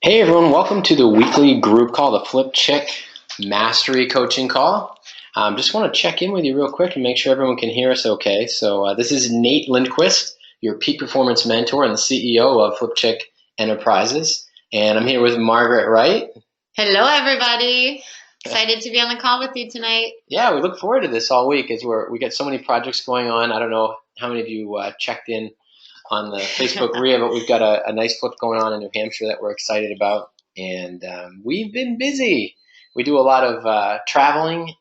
Hey everyone, welcome to the weekly group call, the Flip Chick Mastery Coaching Call. Just want to check in with you real quick and make sure everyone can hear us okay. So this is Nate Lindquist, your peak performance mentor and the CEO of Flip Chick Enterprises. And I'm here with Margaret Wright. Hello everybody. Excited to be on the call with you tonight. Yeah, we look forward to this all week as we got so many projects going on. I don't know how many of you checked in on the Facebook RIA, but we've got a nice flip going on in New Hampshire that we're excited about. And we've been busy. We do a lot of traveling,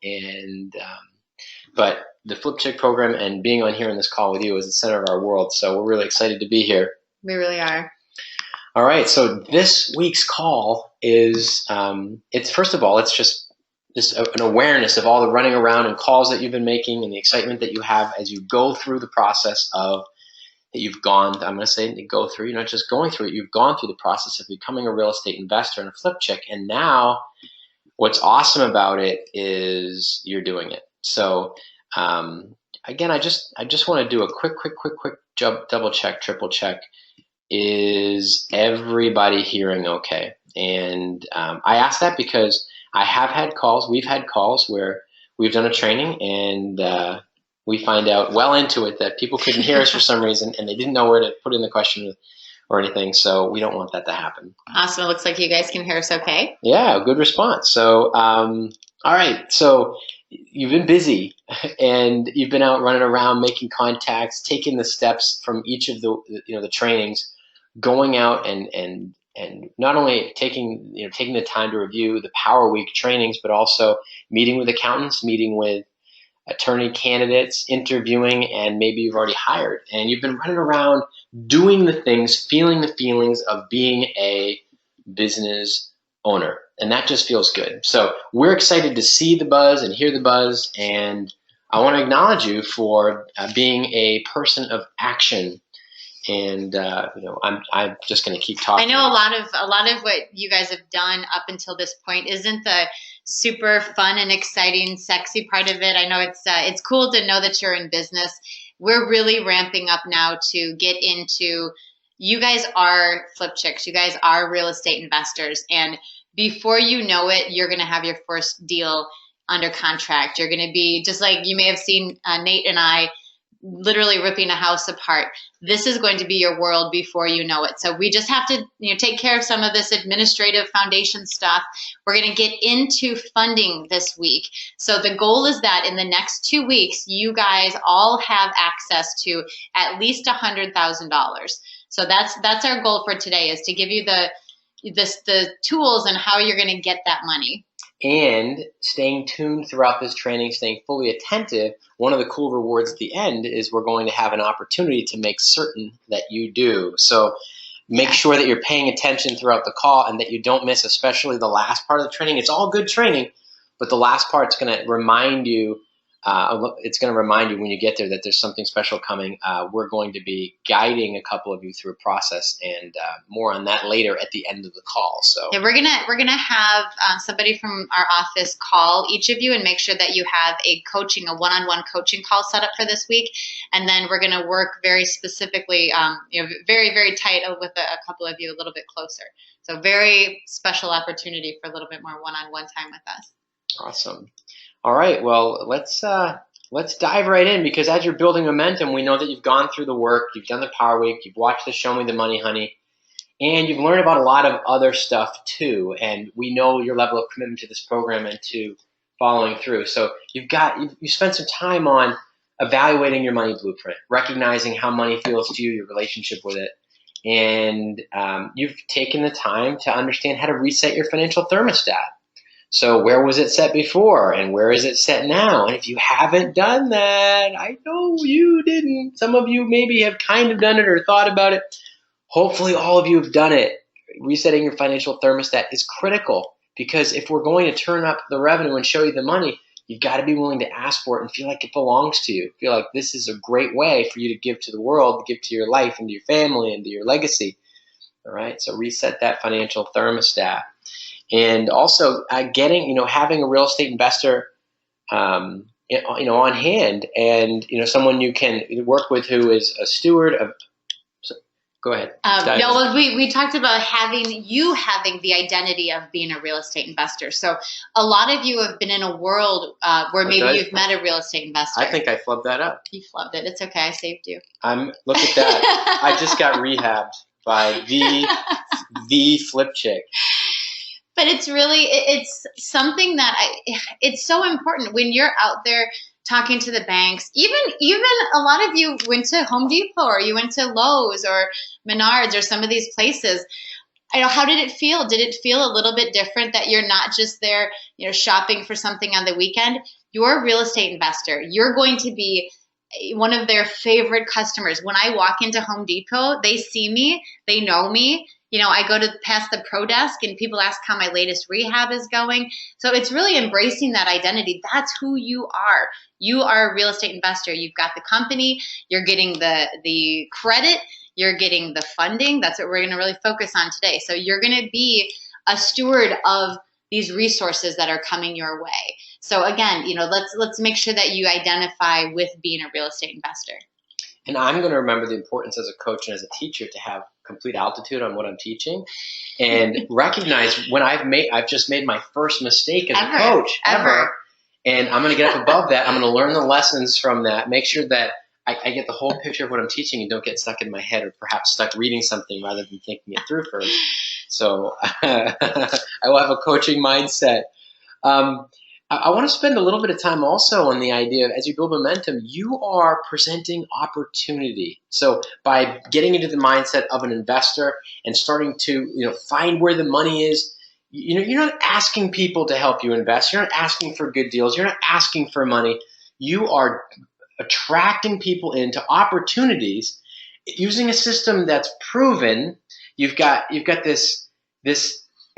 but the Flip Chick program and being on here in this call with you is the center of our world. So we're really excited to be here. We really are. All right. So this week's call is, it's first of all, it's just an awareness of all the running around and calls that you've been making and the excitement that you have as you go through the process of that you've gone, I'm going to say go through, you're not just going through it, you've gone through the process of becoming a real estate investor and a flip chick. And now what's awesome about it is you're doing it. So again, I just want to do a quick double check, triple check. Is everybody hearing okay? And I ask that because I have had calls, we've had calls where we've done a training and we find out well into it that people couldn't hear us for some reason and they didn't know where to put in the question or anything. So we don't want that to happen. Awesome. It looks like you guys can hear us okay. Yeah, good response. So, all right. So you've been busy and you've been out running around, making contacts, taking the steps from each of the trainings, going out and not only taking the time to review the Power Week trainings, but also meeting with accountants, meeting with attorney candidates, interviewing, and maybe you've already hired. And you've been running around doing the things, feeling the feelings of being a business owner. And that just feels good. So we're excited to see the buzz and hear the buzz. And I want to acknowledge you for being a person of action. And I'm just going to keep talking. I know a lot of what you guys have done up until this point isn't the super fun and exciting, sexy part of it. I know it's cool to know that you're in business. We're really ramping up now to get into. You guys are flip chicks. You guys are real estate investors, and before you know it, you're going to have your first deal under contract. You're going to be just like you may have seen Nate and I literally ripping a house apart. This is going to be your world before you know it. So we just have to take care of some of this administrative foundation stuff. We're going to get into funding this week. So the goal is that in the next 2 weeks, you guys all have access to at least $100,000. So that's our goal for today, is to give you the tools and how you're going to get that money. And staying tuned throughout this training, staying fully attentive. One of the cool rewards at the end is we're going to have an opportunity to make certain that you do. So make sure that you're paying attention throughout the call and that you don't miss, especially the last part of the training. It's all good training, but the last part's going to remind you. It's going to remind you when you get there that there's something special coming. We're going to be guiding a couple of you through a process, and more on that later at the end of the call. So yeah, we're gonna have somebody from our office call each of you and make sure that you have a one-on-one coaching call set up for this week, and then we're gonna work very specifically, very very tight with a couple of you a little bit closer. So very special opportunity for a little bit more one-on-one time with us. Awesome. All right, well, let's dive right in, because as you're building momentum, we know that you've gone through the work, you've done the Power Week, you've watched the Show Me the Money, Honey, and you've learned about a lot of other stuff too. And we know your level of commitment to this program and to following through. So you spent some time on evaluating your money blueprint, recognizing how money feels to you, your relationship with it, and you've taken the time to understand how to reset your financial thermostat. So where was it set before and where is it set now? And if you haven't done that, I know you didn't. Some of you maybe have kind of done it or thought about it. Hopefully all of you have done it. Resetting your financial thermostat is critical, because if we're going to turn up the revenue and show you the money, you've got to be willing to ask for it and feel like it belongs to you. Feel like this is a great way for you to give to the world, to give to your life and to your family and to your legacy. All right, so reset that financial thermostat. And also having a real estate investor, on hand, and someone you can work with who is a steward of Go ahead. No, well, we talked about having the identity of being a real estate investor. So a lot of you have been in a world where maybe you've met a real estate investor. I think I flubbed that up. You flubbed it. It's okay. I saved you. Look at that. I just got rehabbed by the flip chick. But it's really, it's something that it's so important when you're out there talking to the banks. Even a lot of you went to Home Depot, or you went to Lowe's or Menards or some of these places. How did it feel? Did it feel a little bit different that you're not just there, shopping for something on the weekend? You're a real estate investor. You're going to be one of their favorite customers. When I walk into Home Depot, they see me, they know me. I go past the pro desk and people ask how my latest rehab is going. So it's really embracing that identity. That's who you are. You are a real estate investor. You've got the company, you're getting the credit, you're getting the funding. That's what we're going to really focus on today. So you're going to be a steward of these resources that are coming your way. So again, let's make sure that you identify with being a real estate investor. And I'm going to remember the importance as a coach and as a teacher to have complete altitude on what I'm teaching, and recognize when I've just made my first mistake as a coach ever. And I'm going to get up above that. I'm going to learn the lessons from that, make sure that I get the whole picture of what I'm teaching and don't get stuck in my head, or perhaps stuck reading something rather than thinking it through first. So I will have a coaching mindset. I want to spend a little bit of time also on the idea of, as you build momentum, you are presenting opportunity. So by getting into the mindset of an investor and starting to find where the money is, you're not asking people to help you invest. You're not asking for good deals. You're not asking for money. You are attracting people into opportunities using a system that's proven. You've got this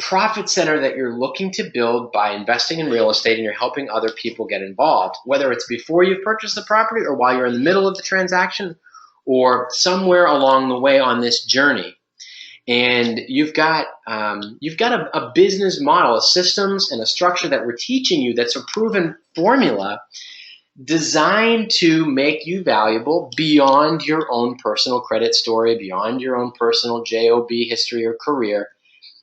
profit center that you're looking to build by investing in real estate, and you're helping other people get involved, whether it's before you've purchased the property or while you're in the middle of the transaction or somewhere along the way on this journey. And you've got a business model, a systems and a structure that we're teaching you that's a proven formula designed to make you valuable beyond your own personal credit story, beyond your own personal JOB history or career.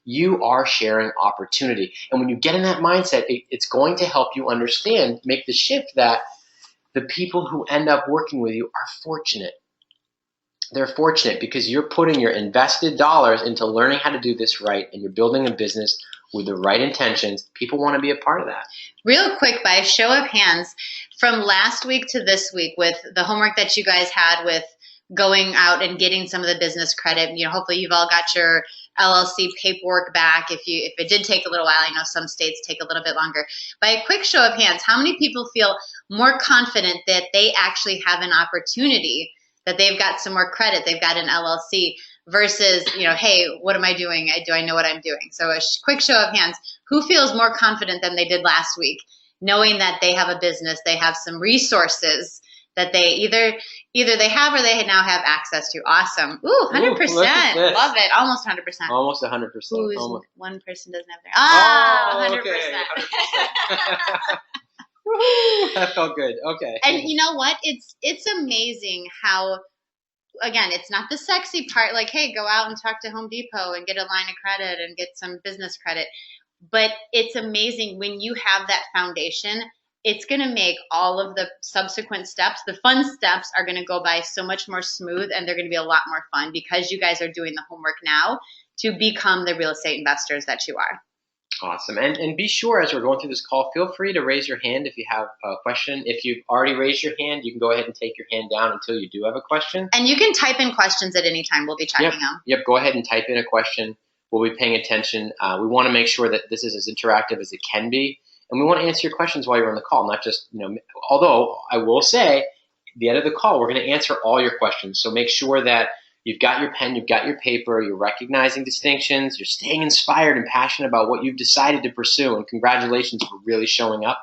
You are sharing opportunity. And when you get in that mindset, it's going to help you understand, make the shift that the people who end up working with you are fortunate. They're fortunate because you're putting your invested dollars into learning how to do this right, and you're building a business with the right intentions. People want to be a part of that. Real quick, by a show of hands, from last week to this week, with the homework that you guys had with going out and getting some of the business credit, hopefully you've all got your LLC paperwork back. If it did take a little while, I know some states take a little bit longer. By a quick show of hands, how many people feel more confident that they actually have an opportunity, that they've got some more credit, they've got an LLC, versus, hey, what am I doing? Do I know what I'm doing? So a quick show of hands, who feels more confident than they did last week, knowing that they have a business, they have some resources that they either they have or they now have access to. Awesome. Ooh, 100%. Love it. Almost 100%. Almost 100%. Almost. One person doesn't have their. 100%. Okay. 100%. That felt good. Okay. And you know what? It's amazing how, again, it's not the sexy part, like, hey, go out and talk to Home Depot and get a line of credit and get some business credit. But it's amazing when you have that foundation. It's going to make all of the subsequent steps, the fun steps, are going to go by so much more smooth, and they're going to be a lot more fun because you guys are doing the homework now to become the real estate investors that you are. Awesome. And be sure, as we're going through this call, feel free to raise your hand if you have a question. If you've already raised your hand, you can go ahead and take your hand down until you do have a question. And you can type in questions at any time. We'll be checking them. Yep. Go ahead and type in a question. We'll be paying attention. We want to make sure that this is as interactive as it can be. And we want to answer your questions while you're on the call, not just, although I will say, at the end of the call, we're going to answer all your questions. So make sure that you've got your pen, you've got your paper, you're recognizing distinctions, you're staying inspired and passionate about what you've decided to pursue. And congratulations for really showing up.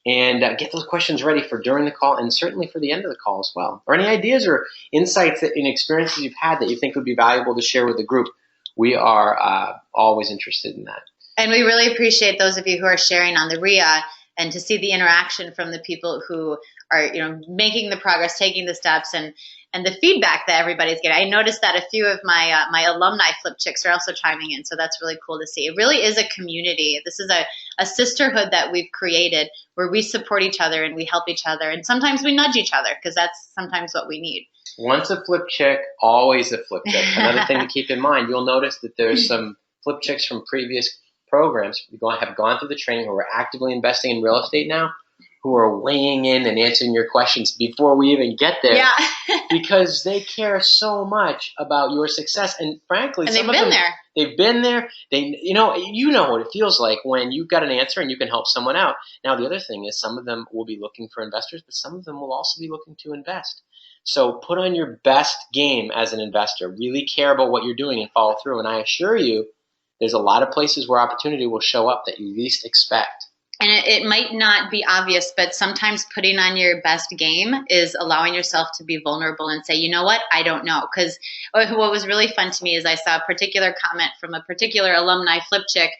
And get those questions ready for during the call, and certainly for the end of the call as well. Or any ideas or insights and experiences you've had that you think would be valuable to share with the group. We are always interested in that. And we really appreciate those of you who are sharing on the RIA, and to see the interaction from the people who are, making the progress, taking the steps, and and the feedback that everybody's getting. I noticed that a few of my my alumni flip chicks are also chiming in, so that's really cool to see. It really is a community. This is a sisterhood that we've created where we support each other and we help each other, and sometimes we nudge each other because that's sometimes what we need. Once a flip chick, always a flip chick. Another thing to keep in mind, you'll notice that there's some flip chicks from previous programs who have gone through the training, who are actively investing in real estate now, who are weighing in and answering your questions before we even get there. Yeah. Because they care so much about your success. And frankly, and some they've of been them, there. they've been there. You know what it feels like when you've got an answer and you can help someone out. Now, the other thing is some of them will be looking for investors, but some of them will also be looking to invest. So put on your best game as an investor. Really care about what you're doing and follow through. And I assure you, there's a lot of places where opportunity will show up that you least expect. And it might not be obvious, but sometimes putting on your best game is allowing yourself to be vulnerable and say, you know what, I don't know. Because what was really fun to me is I saw a particular comment from a particular alumni flip chick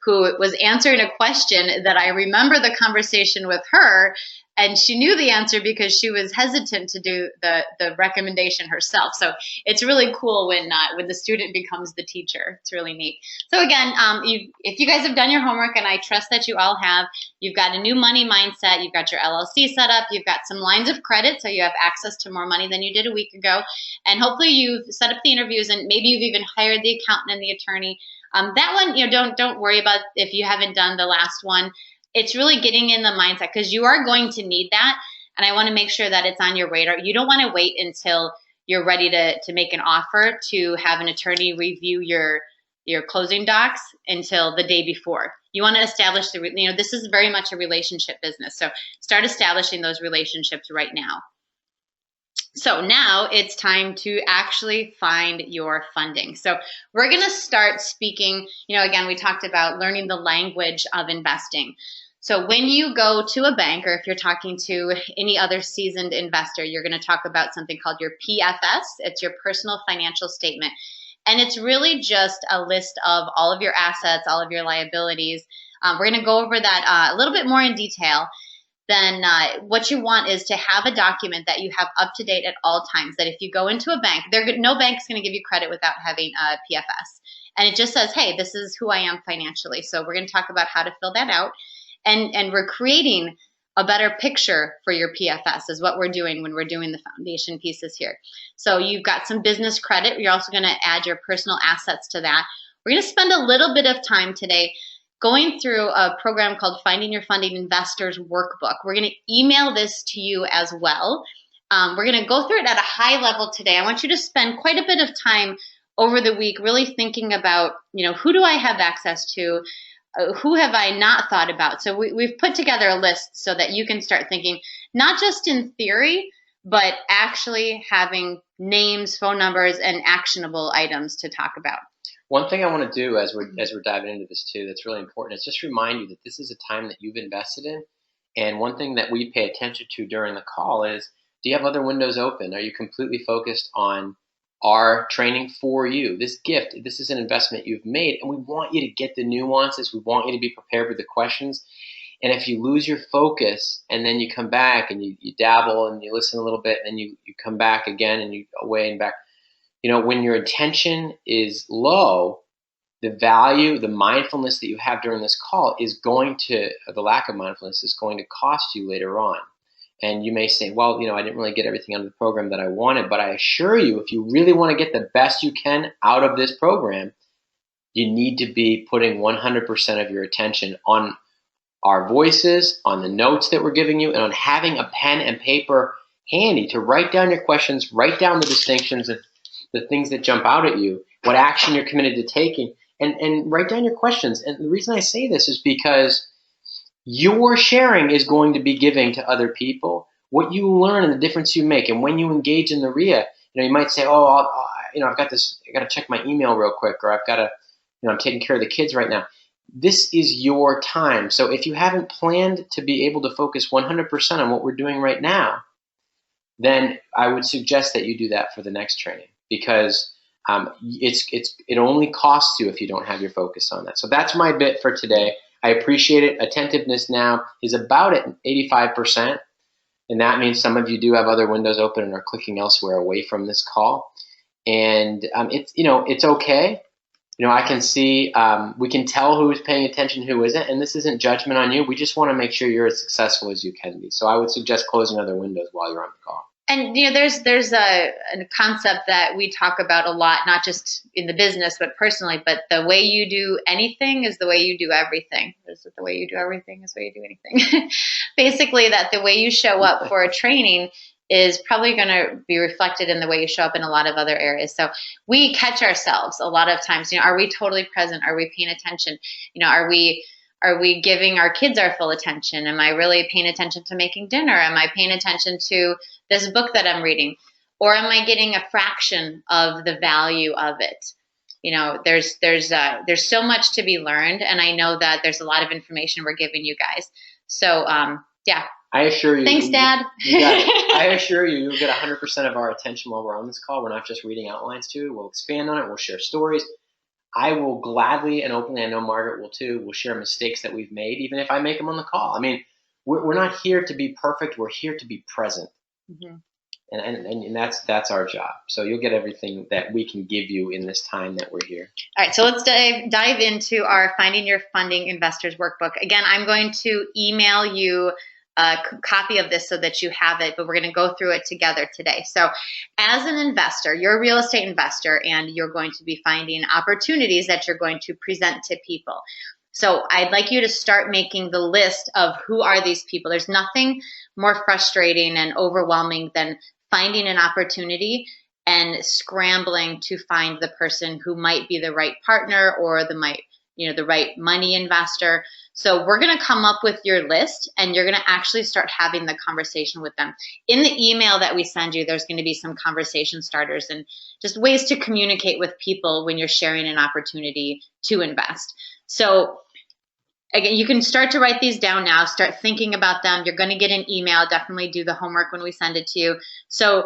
who was answering a question that I remember the conversation with her, and she knew the answer because she was hesitant to do the recommendation herself. So it's really cool when the student becomes the teacher. It's really neat. So again, if you guys have done your homework, and I trust that you all have, you've got a new money mindset, you've got your LLC set up, you've got some lines of credit, so you have access to more money than you did a week ago, and hopefully you've set up the interviews, and maybe you've even hired the accountant and the attorney. That one, don't worry about if you haven't done the last one. It's really getting in the mindset, because you are going to need that. And I want to make sure that it's on your radar. You don't want to wait until you're ready to make an offer to have an attorney review your closing docs until the day before. You want to establish this is very much a relationship business. So start establishing those relationships right now. So now it's time to actually find your funding. So we're going to start speaking, again, we talked about learning the language of investing. So when you go to a bank, or if you're talking to any other seasoned investor, you're going to talk about something called your PFS. It's your personal financial statement. And it's really just a list of all of your assets, all of your liabilities. We're going to go over that a little bit more in detail. Then what you want is to have a document that you have up to date at all times, that if you go into a bank, no bank's going to give you credit without having a PFS. And it just says, hey, this is who I am financially. So we're going to talk about how to fill that out. And we're creating a better picture for your PFS is what we're doing when we're doing the foundation pieces here. So you've got some business credit. You're also going to add your personal assets to that. We're going to spend a little bit of time today going through a program called Finding Your Funding Investors Workbook. We're going to email this to you as well. We're going to go through it at a high level today. I want you to spend quite a bit of time over the week really thinking about, who do I have access to? Who have I not thought about? So we've put together a list so that you can start thinking, not just in theory, but actually having names, phone numbers, and actionable items to talk about. One thing I want to do as we're diving into this too, that's really important, is just remind you that this is a time that you've invested in. And one thing that we pay attention to during the call is, do you have other windows open? Are you completely focused on our training for you? This gift, this is an investment you've made, and we want you to get the nuances. We want you to be prepared with the questions. And if you lose your focus and then you come back and you dabble and you listen a little bit and you come back again and you away and back, when your attention is low, the value, the mindfulness that you have during this call the lack of mindfulness is going to cost you later on. And you may say, well, I didn't really get everything out of the program that I wanted, but I assure you, if you really want to get the best you can out of this program, you need to be putting 100% of your attention on our voices, on the notes that we're giving you, and on having a pen and paper handy to write down your questions, write down the distinctions of the things that jump out at you, what action you're committed to taking, and write down your questions. And the reason I say this is because your sharing is going to be giving to other people what you learn and the difference you make. And when you engage in the RIA, you might say, I've got this, I got to check my email real quick, or I've got to, I'm taking care of the kids right now. This is your time. So if you haven't planned to be able to focus 100% on what we're doing right now, then I would suggest that you do that for the next training, because it only costs you if you don't have your focus on that. So that's my bit for today. I appreciate it. Attentiveness now is about at 85%. And that means some of you do have other windows open and are clicking elsewhere away from this call. And it's okay. I can see, we can tell who's paying attention, who isn't, and this isn't judgment on you. We just want to make sure you're as successful as you can be. So I would suggest closing other windows while you're on the call. And there's a concept that we talk about a lot, not just in the business, but personally. But the way you do anything is the way you do everything. Is it the way you do everything is the way you do anything? Basically, that the way you show up for a training is probably going to be reflected in the way you show up in a lot of other areas. So we catch ourselves a lot of times. Are we totally present? Are we paying attention? Are we giving our kids our full attention? Am I really paying attention to making dinner? Am I paying attention to this book that I'm reading? Or am I getting a fraction of the value of it? There's so much to be learned, and I know that there's a lot of information we're giving you guys. So yeah. I assure you. Thanks, Dad. You got it. I assure you, you'll get 100% of our attention while we're on this call. We're not just reading outlines to you. We'll expand on it. We'll share stories. I will gladly and openly, I know Margaret will too, we'll share mistakes that we've made, even if I make them on the call. I mean, we're not here to be perfect. We're here to be present. Mm-hmm. And that's our job. So you'll get everything that we can give you in this time that we're here. All right, so let's dive into our Finding Your Funding Investors workbook. Again, I'm going to email you a copy of this so that you have it, but we're going to go through it together today. So as an investor, you're a real estate investor, and you're going to be finding opportunities that you're going to present to people. So I'd like you to start making the list of who are these people. There's nothing more frustrating and overwhelming than finding an opportunity and scrambling to find the person who might be the right partner or the right money investor. So we're going to come up with your list, and you're going to actually start having the conversation with them. In the email that we send you, there's going to be some conversation starters and just ways to communicate with people when you're sharing an opportunity to invest. So again, you can start to write these down now, start thinking about them. You're going to get an email. Definitely do the homework when we send it to you. So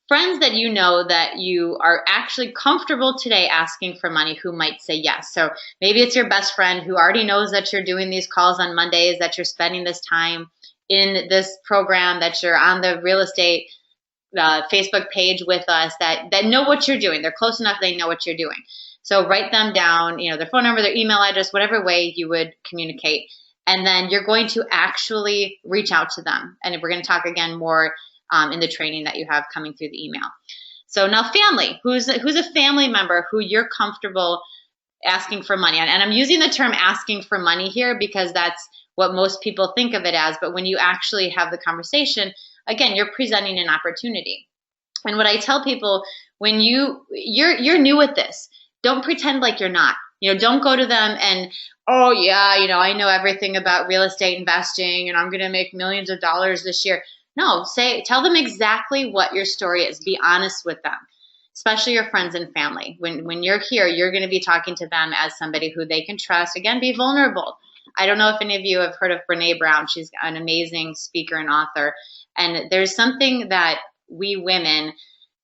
friends that you know that you are actually comfortable today asking for money who might say yes. So maybe it's your best friend who already knows that you're doing these calls on Mondays, that you're spending this time in this program, that you're on the real estate Facebook page with us, that know what you're doing. They're close enough, they know what you're doing. So write them down, their phone number, their email address, whatever way you would communicate. And then you're going to actually reach out to them. And we're going to talk again more in the training that you have coming through the email. So now family, who's a family member who you're comfortable asking for money. And I'm using the term asking for money here because that's what most people think of it as. But when you actually have the conversation, again, you're presenting an opportunity. And what I tell people, when you're new at this, don't pretend like you're not. Don't go to them and, oh yeah, I know everything about real estate investing and I'm going to make millions of dollars this year. No, tell them exactly what your story is. Be honest with them, especially your friends and family. When you're here, you're going to be talking to them as somebody who they can trust. Again, be vulnerable. I don't know if any of you have heard of Brene Brown. She's an amazing speaker and author. And there's something that we women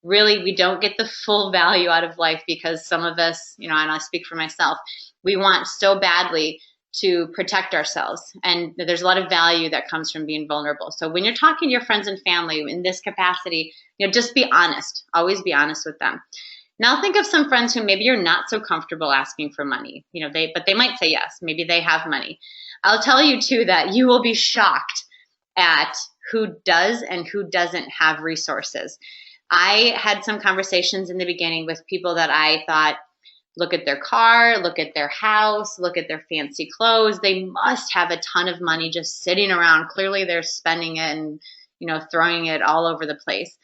really, we don't get the full value out of life because some of us, and I speak for myself, we want so badly to protect ourselves. And there's a lot of value that comes from being vulnerable. So when you're talking to your friends and family in this capacity, just be honest. Always be honest with them. Now think of some friends who maybe you're not so comfortable asking for money. But they might say yes. Maybe they have money. I'll tell you too that you will be shocked at who does and who doesn't have resources. I had some conversations in the beginning with people that I thought, look at their car, look at their house, look at their fancy clothes. They must have a ton of money just sitting around. Clearly they're spending it and, throwing it all over the place.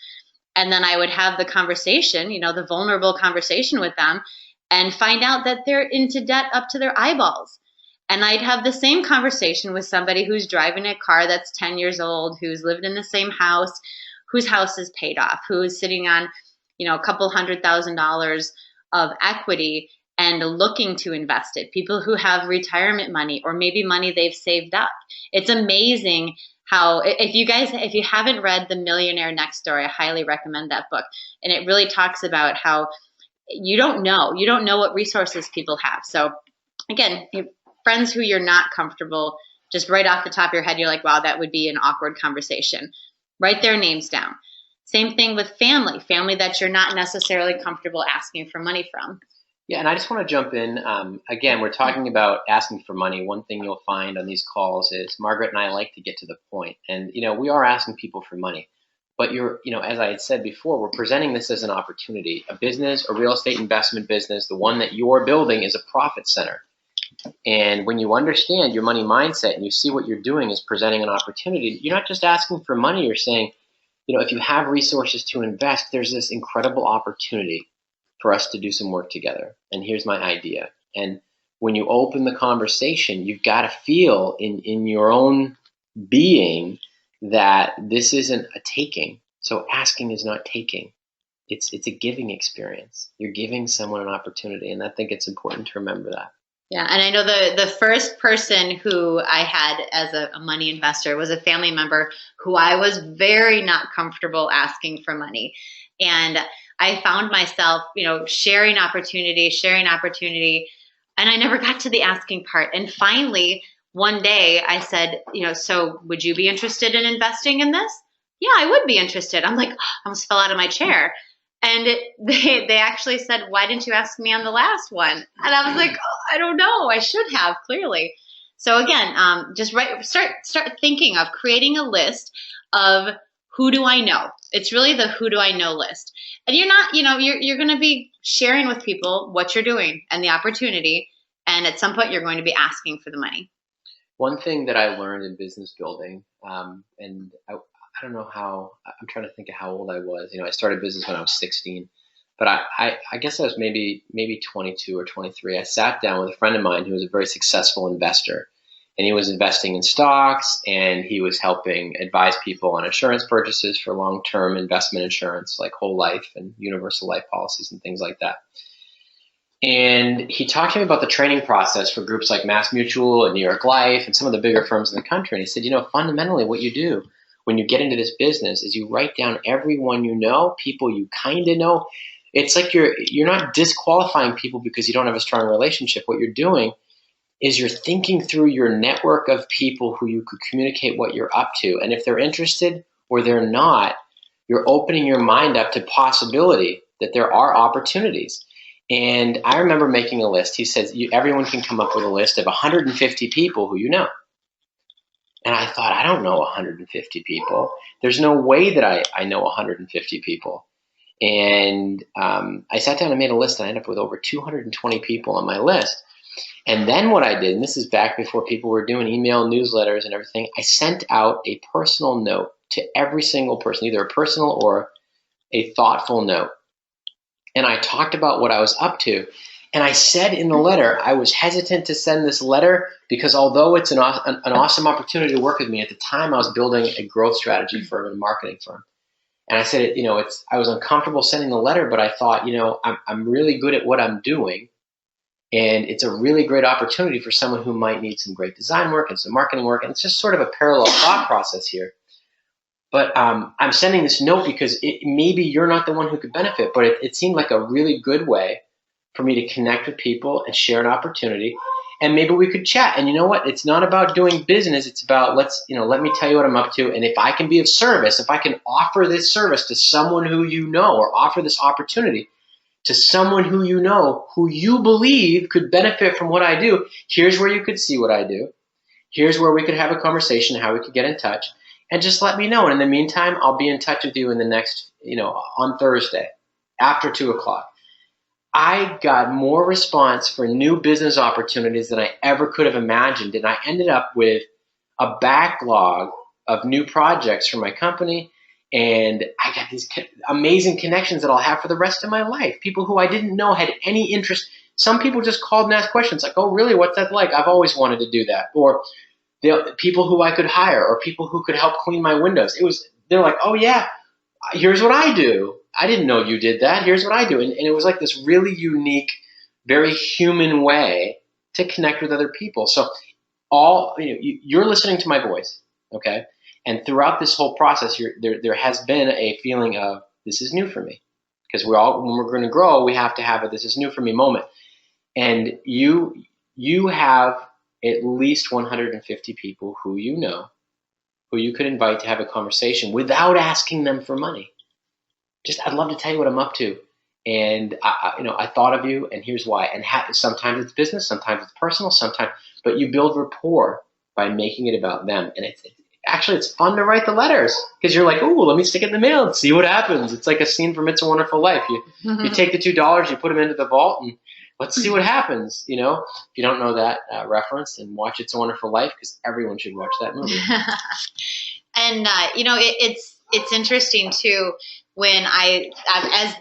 And then I would have the conversation, the vulnerable conversation with them and find out that they're into debt up to their eyeballs. And I'd have the same conversation with somebody who's driving a car that's 10 years old, who's lived in the same house, whose house is paid off, who is sitting on, a couple $100,000 of equity and looking to invest it. People who have retirement money or maybe money they've saved up. It's amazing how, if you haven't read The Millionaire Next Door, I highly recommend that book. And it really talks about how you don't know what resources people have. So again, friends who you're not comfortable, just right off the top of your head, you're like, wow, that would be an awkward conversation. Write their names down. Same thing with family that you're not necessarily comfortable asking for money from. Yeah, and I just want to jump in. Again, we're talking about asking for money. One thing you'll find on these calls is Margaret and I like to get to the point. And, we are asking people for money. But as I had said before, we're presenting this as an opportunity. A business, a real estate investment business, the one that you're building is a profit center. And when you understand your money mindset and you see what you're doing is presenting an opportunity, you're not just asking for money, you're saying, if you have resources to invest, there's this incredible opportunity for us to do some work together. And here's my idea. And when you open the conversation, you've got to feel in your own being that this isn't a taking. So asking is not taking. It's a giving experience. You're giving someone an opportunity. And I think it's important to remember that. Yeah, and I know the first person who I had as a money investor was a family member who I was very not comfortable asking for money. And I found myself, sharing opportunity, and I never got to the asking part. And finally, one day I said, so would you be interested in investing in this? Yeah, I would be interested. I'm like, I almost fell out of my chair. And they actually said, why didn't you ask me on the last one? And I was like, I don't know. I should have, clearly. So again, just start thinking of creating a list of who do I know? It's really the who do I know list. And you're not, you're going to be sharing with people what you're doing and the opportunity. And at some point, you're going to be asking for the money. One thing that I learned in business building, and I don't know how, I'm trying to think of how old I was. I started business when I was 16, but I guess I was maybe 22 or 23. I sat down with a friend of mine who was a very successful investor, and he was investing in stocks, and he was helping advise people on insurance purchases for long-term investment insurance, like whole life and universal life policies and things like that. And he talked to me about the training process for groups like Mass Mutual and New York Life and some of the bigger firms in the country. And he said, fundamentally what you do when you get into this business is you write down everyone you know, people you kind of know. It's like you're not disqualifying people because you don't have a strong relationship. What you're doing is you're thinking through your network of people who you could communicate what you're up to. And if they're interested or they're not, you're opening your mind up to possibility that there are opportunities. And I remember making a list. He says, everyone can come up with a list of 150 people who you know. And I thought, I don't know 150 people. There's no way that I know 150 people. And I sat down and made a list, and I ended up with over 220 people on my list. And then what I did, and this is back before people were doing email newsletters and everything, I sent out a personal note to every single person, either a personal or a thoughtful note. And I talked about what I was up to. And I said in the letter, I was hesitant to send this letter because although it's an awesome opportunity to work with me, at the time I was building a growth strategy firm and a marketing firm. And I said, I was uncomfortable sending the letter, but I thought, I'm really good at what I'm doing. And it's a really great opportunity for someone who might need some great design work and some marketing work. And it's just sort of a parallel thought process here. But I'm sending this note because maybe you're not the one who could benefit, but it seemed like a really good way for me to connect with people and share an opportunity. And maybe we could chat. And you know what? It's not about doing business. It's about let me tell you what I'm up to. And if I can be of service, if I can offer this service to someone who you know, or offer this opportunity to someone who you know, who you believe could benefit from what I do, here's where you could see what I do. Here's where we could have a conversation, how we could get in touch. And just let me know. And in the meantime, I'll be in touch with you in the next, on Thursday after 2:00. I got more response for new business opportunities than I ever could have imagined. And I ended up with a backlog of new projects for my company. And I got these amazing connections that I'll have for the rest of my life. People who I didn't know had any interest. Some people just called and asked questions like, oh, really? What's that like? I've always wanted to do that. Or the people who I could hire, or people who could help clean my windows. They're like, oh yeah, here's what I do. I didn't know you did that. Here's what I do. And it was like this really unique, very human way to connect with other people. So you're listening to my voice, okay? And throughout this whole process, there has been a feeling of this is new for me, because when we're going to grow, we have to have a this is new for me moment. And you have at least 150 people who you know who you could invite to have a conversation without asking them for money. Just, I'd love to tell you what I'm up to. And I thought of you, and here's why. And sometimes it's business, sometimes it's personal, but you build rapport by making it about them. And it's fun to write the letters because you're like, oh, let me stick it in the mail and see what happens. It's like a scene from It's a Wonderful Life. You take the $2, you put them into the vault, and let's see what happens. If you don't know that reference, then watch It's a Wonderful Life, because everyone should watch that movie. And it's interesting too. When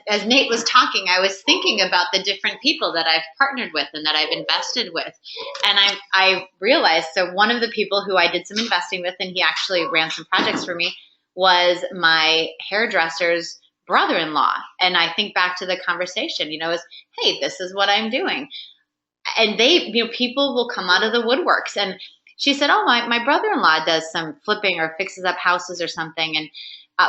as Nate was talking, I was thinking about the different people that I've partnered with and that I've invested with. And I realized, so one of the people who I did some investing with, and he actually ran some projects for me, was my hairdresser's brother-in-law. And I think back to the conversation, is, hey, this is what I'm doing. And people will come out of the woodworks. And she said, oh, my brother-in-law does some flipping or fixes up houses or something. And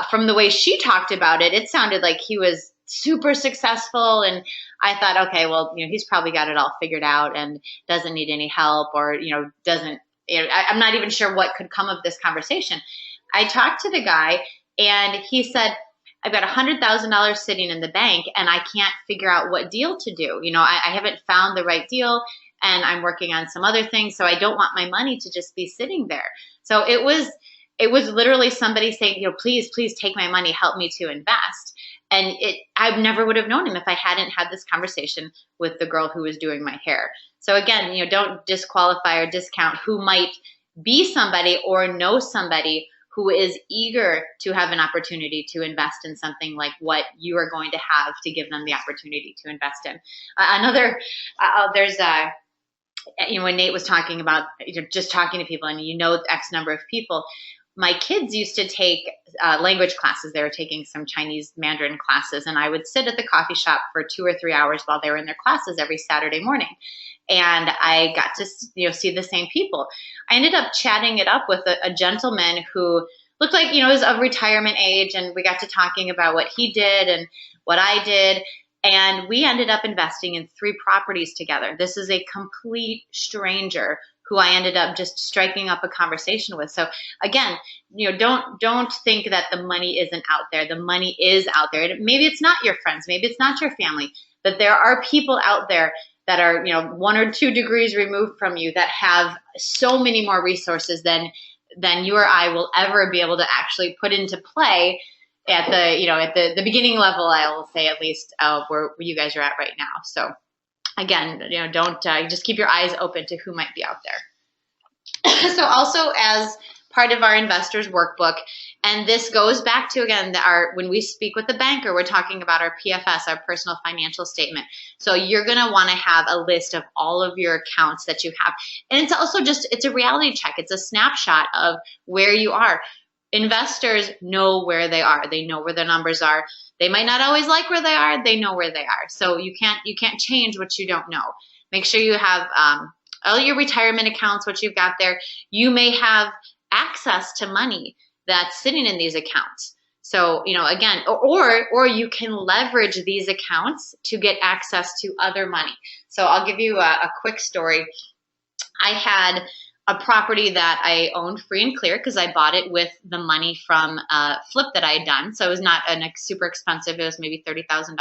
from the way she talked about it, it sounded like he was super successful. And I thought, okay, well, he's probably got it all figured out and doesn't need any help, or, I'm not even sure what could come of this conversation. I talked to the guy, and he said, I've got $100,000 sitting in the bank, and I can't figure out what deal to do. I haven't found the right deal, and I'm working on some other things, so I don't want my money to just be sitting there. So it was literally somebody saying, please take my money, help me to invest. And I never would have known him if I hadn't had this conversation with the girl who was doing my hair. So again, don't disqualify or discount who might be somebody or know somebody who is eager to have an opportunity to invest in something like what you are going to have to give them the opportunity to invest in. When Nate was talking about just talking to people, and X number of people, my kids used to take language classes. They were taking some Chinese Mandarin classes, and I would sit at the coffee shop for 2 or 3 hours while they were in their classes every Saturday morning. And I got to see the same people. I ended up chatting it up with a gentleman who looked like was of retirement age, and we got to talking about what he did and what I did. And we ended up investing in 3 properties together. This is a complete stranger who I ended up just striking up a conversation with. So again, don't think that the money isn't out there. The money is out there. Maybe it's not your friends, maybe it's not your family, but there are people out there that are 1 or 2 degrees removed from you that have so many more resources than you or I will ever be able to actually put into play at the beginning level. I will say, at least where you guys are at right now. So again, don't just keep your eyes open to who might be out there. So also, as part of our investors workbook, and this goes back to, again, when we speak with the banker, we're talking about our PFS, our personal financial statement. So you're going to want to have a list of all of your accounts that you have. And it's also it's a reality check. It's a snapshot of where you are. Investors know where they are. They know where their numbers are. They might not always like where they are. They know where they are. So you can't change what you don't know. Make sure you have all your retirement accounts, what you've got there. You may have access to money that's sitting in these accounts. So, again, or you can leverage these accounts to get access to other money. So I'll give you a quick story. I had a property that I owned free and clear because I bought it with the money from a flip that I had done. So it was not super expensive. It was maybe $30,000.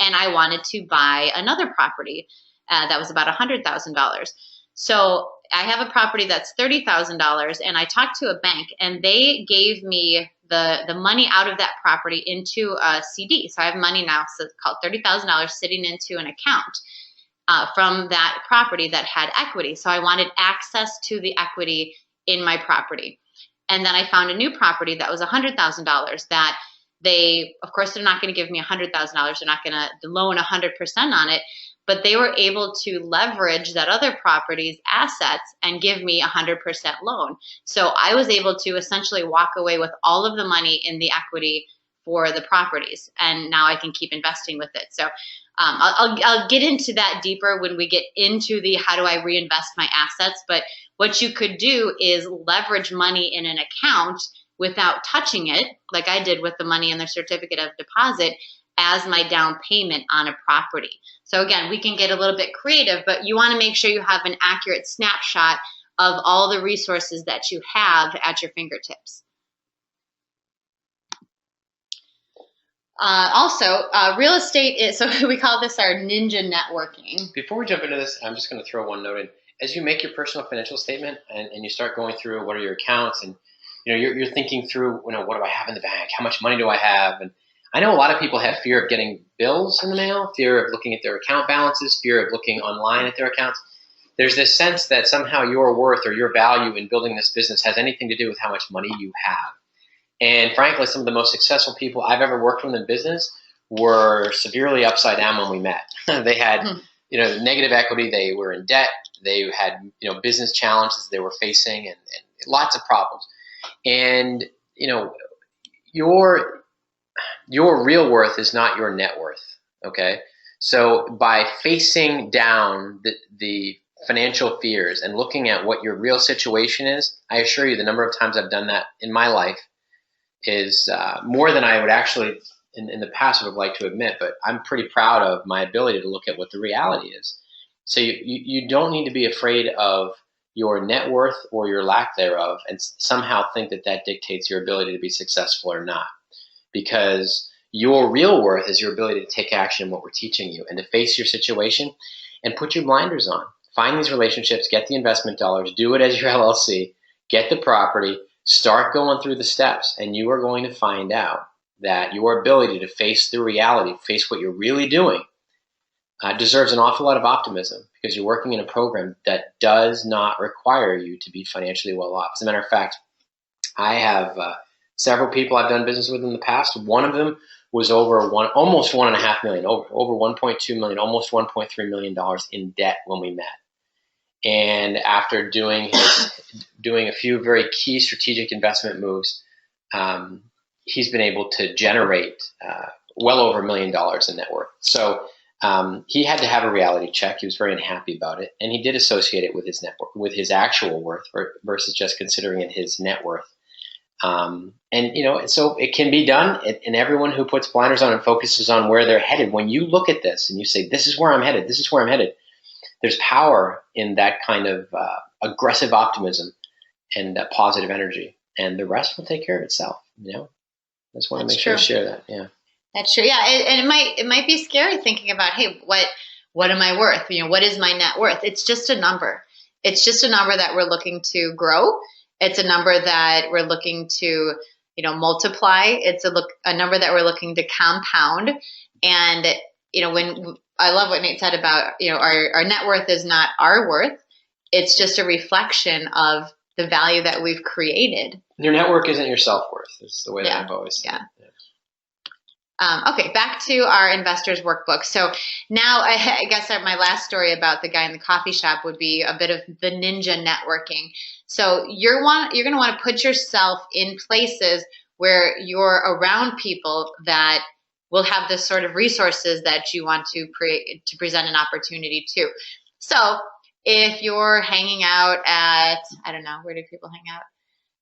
And I wanted to buy another property that was about $100,000. So I have a property that's $30,000, and I talked to a bank, and they gave me the money out of that property into a CD. So I have money now, so it's called $30,000 sitting into an account from that property that had equity. So I wanted access to the equity in my property. And then I found a new property that was $100,000 that of course, they're not going to give me $100,000. They're not going to loan 100% on it, but they were able to leverage that other property's assets and give me 100% loan. So I was able to essentially walk away with all of the money in the equity for the properties, and now I can keep investing with it. So I'll get into that deeper when we get into the how do I reinvest my assets. But what you could do is leverage money in an account without touching it, like I did with the money in the certificate of deposit, as my down payment on a property. So again, we can get a little bit creative, but you want to make sure you have an accurate snapshot of all the resources that you have at your fingertips. Real estate is, so we call this our ninja networking. Before we jump into this, I'm just going to throw one note in. As you make your personal financial statement and you start going through what are your accounts, and you're thinking through, what do I have in the bank? How much money do I have? And I know a lot of people have fear of getting bills in the mail, fear of looking at their account balances, fear of looking online at their accounts. There's this sense that somehow your worth or your value in building this business has anything to do with how much money you have. And frankly, some of the most successful people I've ever worked with in business were severely upside down when we met. They had, negative equity. They were in debt. They had, business challenges they were facing and lots of problems. And, your real worth is not your net worth. Okay. So by facing down the financial fears and looking at what your real situation is, I assure you the number of times I've done that in my life is more than I would actually in the past would have liked to admit, but I'm pretty proud of my ability to look at what the reality is. So you don't need to be afraid of your net worth or your lack thereof and somehow think that dictates your ability to be successful or not, because your real worth is your ability to take action in what we're teaching you and to face your situation and put your blinders on. Find these relationships, get the investment dollars, do it as your LLC, get the property, start going through the steps, and you are going to find out that your ability to face the reality, face what you're really doing, deserves an awful lot of optimism, because you're working in a program that does not require you to be financially well off. As a matter of fact, I have several people I've done business with in the past. One of them was almost $1.5 million, over $1.2 million, almost $1.3 million in debt when we met. And after doing a few very key strategic investment moves, he's been able to generate well over $1 million in net worth. So he had to have a reality check. He was very unhappy about it, and he did associate it with his net worth, with his actual worth, versus just considering it his net worth. So it can be done. And everyone who puts blinders on and focuses on where they're headed, when you look at this and you say, "This is where I'm headed. This is where I'm headed," there's power in that kind of aggressive optimism and positive energy, and the rest will take care of itself. I just want to make sure to share that. Yeah, that's true. Yeah, and it might be scary thinking about, hey, what am I worth? What is my net worth? It's just a number. It's just a number that we're looking to grow. It's a number that we're looking to multiply. It's a number that we're looking to compound. And when I love what Nate said about, our net worth is not our worth. It's just a reflection of the value that we've created. Your network isn't your self-worth. It's the way that I've always said it. Okay, back to our investors workbook. So now I guess my last story about the guy in the coffee shop would be a bit of the ninja networking. So you're going to want to put yourself in places where you're around people that will have the sort of resources that you want to present an opportunity to. So if you're hanging out at, I don't know, where do people hang out?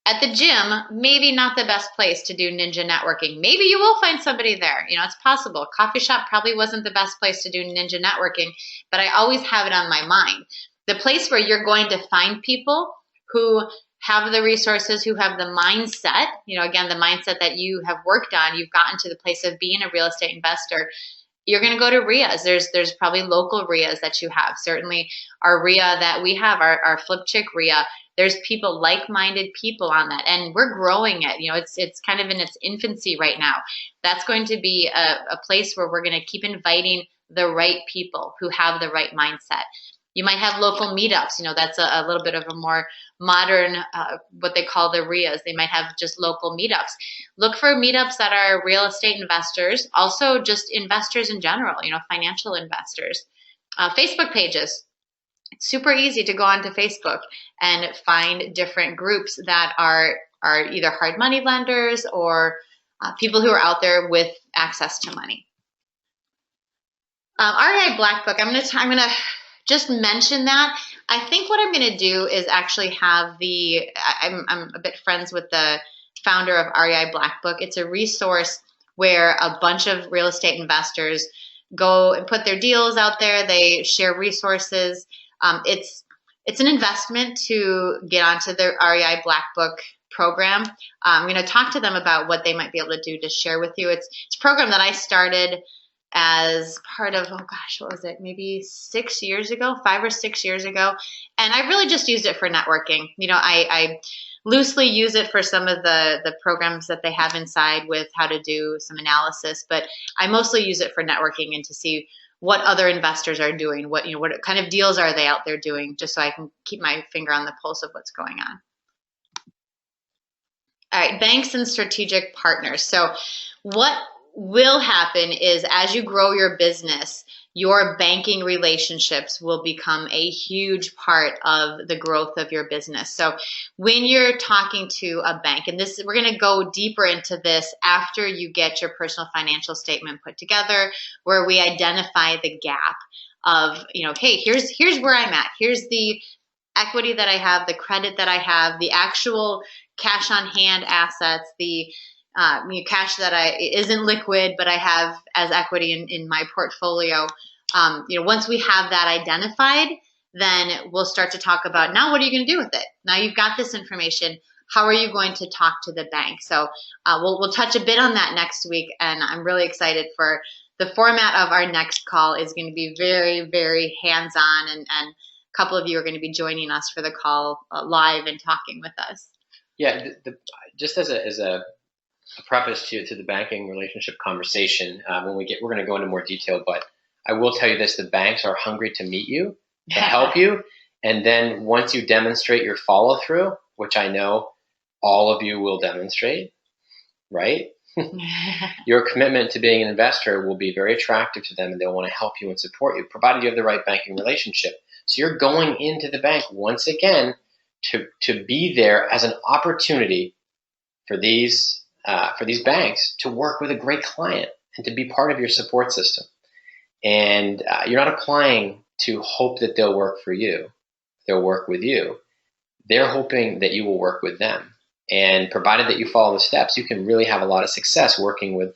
At the gym, maybe not the best place to do ninja networking. Maybe you will find somebody there. It's possible. Coffee shop probably wasn't the best place to do ninja networking, but I always have it on my mind. The place where you're going to find people who have the resources, who have the mindset, again, the mindset that you have worked on, you've gotten to the place of being a real estate investor. You're going to go to RIAs. There's probably local RIAs that you have. Certainly our RIA that we have, our Flip Chick RIA, there's people, like-minded people on that, and we're growing it. It's kind of in its infancy right now. That's going to be a place where we're going to keep inviting the right people who have the right mindset. You might have local meetups. That's a little bit of a more modern, what they call the RIAs. They might have just local meetups. Look for meetups that are real estate investors, also just investors in general, financial investors. Facebook pages. It's super easy to go onto Facebook and find different groups that are either hard money lenders or people who are out there with access to money. REI Black Book, I'm gonna just mention that. I think what I'm gonna do is actually have I'm a bit friends with the founder of REI Black Book. It's a resource where a bunch of real estate investors go and put their deals out there. They share resources. it's an investment to get onto the REI Black Book program. I'm going to talk to them about what they might be able to do to share with you. It's a program that I started as part of, oh gosh, what was it? Maybe 6 years ago, 5 or 6 years ago. And I really just used it for networking. I loosely use it for some of the programs that they have inside with how to do some analysis, but I mostly use it for networking and to see what other investors are doing, what kind of deals are they out there doing, just so I can keep my finger on the pulse of what's going on. All right, banks and strategic partners. So what will happen is as you grow your business, your banking relationships will become a huge part of the growth of your business. So when you're talking to a bank, and we're going to go deeper into this after you get your personal financial statement put together, where we identify the gap of, hey, here's where I'm at. Here's the equity that I have, the credit that I have, the actual cash on hand assets, the cash that isn't liquid, but I have as equity in my portfolio. Once we have that identified, then we'll start to talk about, now what are you going to do with it? Now you've got this information. How are you going to talk to the bank? So we'll touch a bit on that next week, and I'm really excited for the format of our next call is going to be very, very hands-on, and a couple of you are going to be joining us for the call live and talking with us. Yeah, just as a preface to the banking relationship conversation, we're going to go into more detail, but I will tell you this: the banks are hungry to meet you, to help you, and then once you demonstrate your follow through, which I know all of you will demonstrate, right? Your commitment to being an investor will be very attractive to them, and they'll want to help you and support you, provided you have the right banking relationship. So you're going into the bank once again to be there as an opportunity for these banks to work with a great client and to be part of your support system. And you're not applying to hope that they'll work for you. They'll work with you. They're hoping that you will work with them. And provided that you follow the steps, you can really have a lot of success working with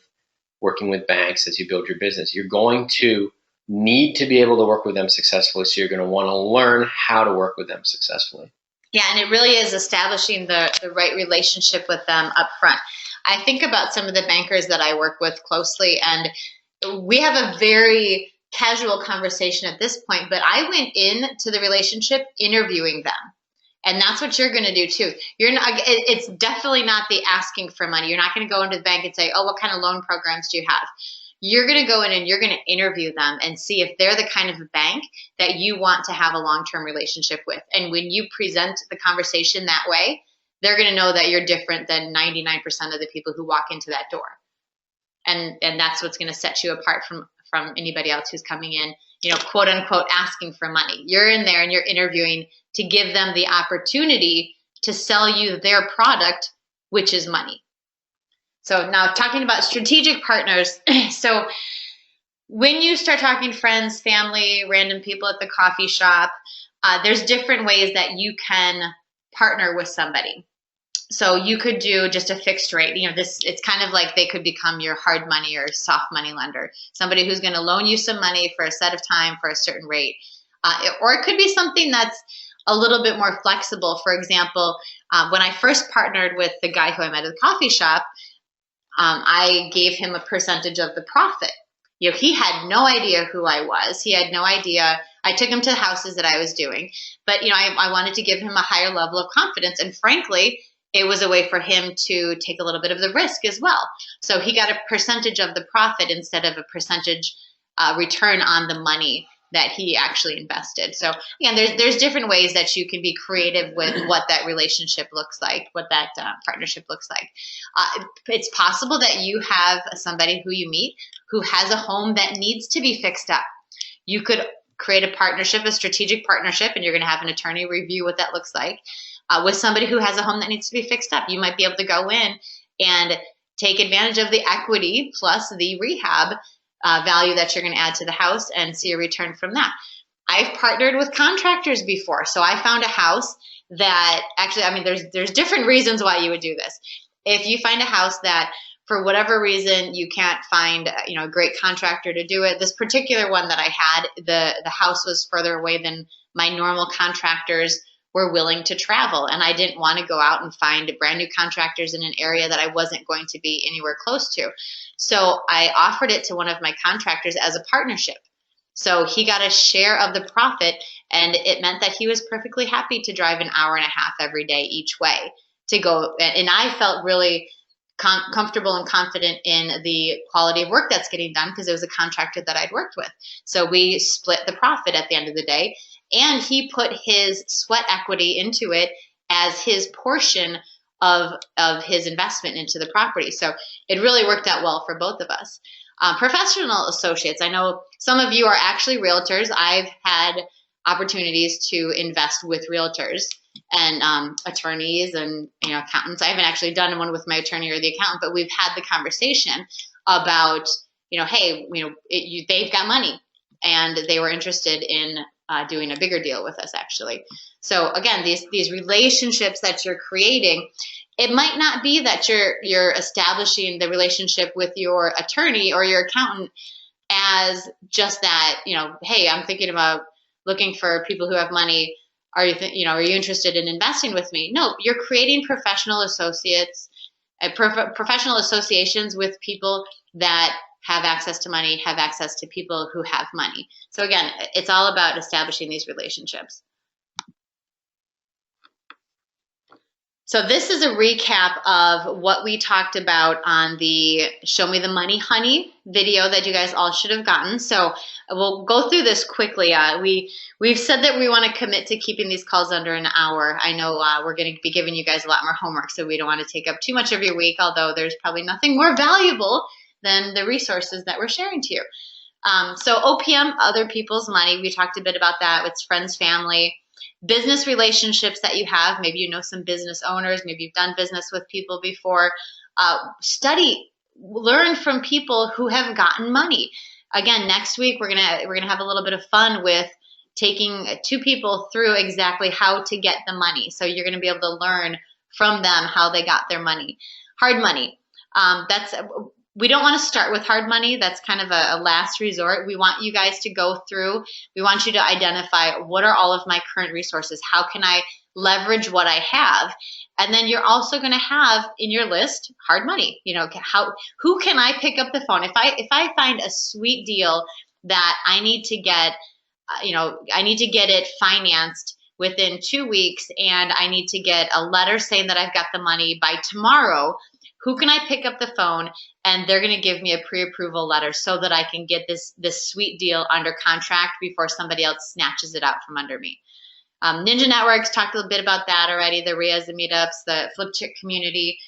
banks as you build your business. You're going to need to be able to work with them successfully, so you're going to want to learn how to work with them successfully. Yeah, and it really is establishing the right relationship with them up front. I think about some of the bankers that I work with closely, and we have a very casual conversation at this point, but I went into the relationship interviewing them. And that's what you're going to do too. It's definitely not the asking for money. You're not going to go into the bank and say, oh, what kind of loan programs do you have? You're going to go in and you're going to interview them and see if they're the kind of bank that you want to have a long-term relationship with. And when you present the conversation that way, they're going to know that you're different than 99% of the people who walk into that door. And that's what's going to set you apart from anybody else who's coming in, quote unquote, asking for money. You're in there and you're interviewing to give them the opportunity to sell you their product, which is money. So now talking about strategic partners. So when you start talking friends, family, random people at the coffee shop, there's different ways that you can partner with somebody. So you could do just a fixed rate. It's kind of like they could become your hard money or soft money lender, somebody who's going to loan you some money for a set of time for a certain rate. Or it could be something that's a little bit more flexible. For example, when I first partnered with the guy who I met at the coffee shop, I gave him a percentage of the profit. He had no idea who I was. He had no idea. I took him to the houses that I was doing, but I wanted to give him a higher level of confidence. And frankly, it was a way for him to take a little bit of the risk as well. So he got a percentage of the profit instead of a percentage return on the money that he actually invested. So again, there's different ways that you can be creative with what that relationship looks like, what that partnership looks like. It's possible that you have somebody who you meet who has a home that needs to be fixed up. You could create a partnership, a strategic partnership, and you're going to have an attorney review what that looks like. With somebody who has a home that needs to be fixed up, you might be able to go in and take advantage of the equity plus the rehab value that you're going to add to the house and see a return from that. I've partnered with contractors before. So I found a house that actually, there's different reasons why you would do this. If you find a house that for whatever reason you can't find a great contractor to do it, this particular one that I had, the house was further away than my normal contractors were willing to travel. And I didn't want to go out and find brand new contractors in an area that I wasn't going to be anywhere close to. So I offered it to one of my contractors as a partnership. So he got a share of the profit, and it meant that he was perfectly happy to drive an hour and a half every day each way to go. And I felt really comfortable and confident in the quality of work that's getting done because it was a contractor that I'd worked with. So we split the profit at the end of the day, and he put his sweat equity into it as his portion of his investment into the property. So it really worked out well for both of us. Professional associates, I know some of you are actually realtors. I've had opportunities to invest with realtors and attorneys and accountants. I haven't actually done one with my attorney or the accountant, but we've had the conversation about hey, they've got money and they were interested in doing a bigger deal with us actually. So again, these relationships that you're creating, it might not be that you're establishing the relationship with your attorney or your accountant as just that, hey, I'm thinking about looking for people who have money. Are you interested in investing with me? No, you're creating professional associates, professional associations with people that have access to money, have access to people who have money. So again, it's all about establishing these relationships. So this is a recap of what we talked about on the Show Me the Money, Honey video that you guys all should have gotten. So we'll go through this quickly. We've said that we want to commit to keeping these calls under an hour. I know we're going to be giving you guys a lot more homework, so we don't want to take up too much of your week, although there's probably nothing more valuable than the resources that we're sharing to you. So OPM, other people's money, we talked a bit about that. It's friends, family. Business relationships that you have, maybe you know some business owners, maybe you've done business with people before. Study, learn from people who have gotten money. Again, next week we're gonna have a little bit of fun with taking two people through exactly how to get the money. So you're gonna be able to learn from them how they got their money. Hard money. We don't want to start with hard money. That's kind of a last resort. We want you guys to go through. We want you to identify what are all of my current resources. How can I leverage what I have? And then you're also going to have in your list hard money. Who can I pick up the phone? If I find a sweet deal that I need to get, I need to get it financed within 2 weeks, and I need to get a letter saying that I've got the money by tomorrow. Who can I pick up the phone and they're going to give me a pre-approval letter so that I can get this sweet deal under contract before somebody else snatches it out from under me? Ninja Networks, talked a little bit about that already, the RIAs, the meetups, the flip chick community.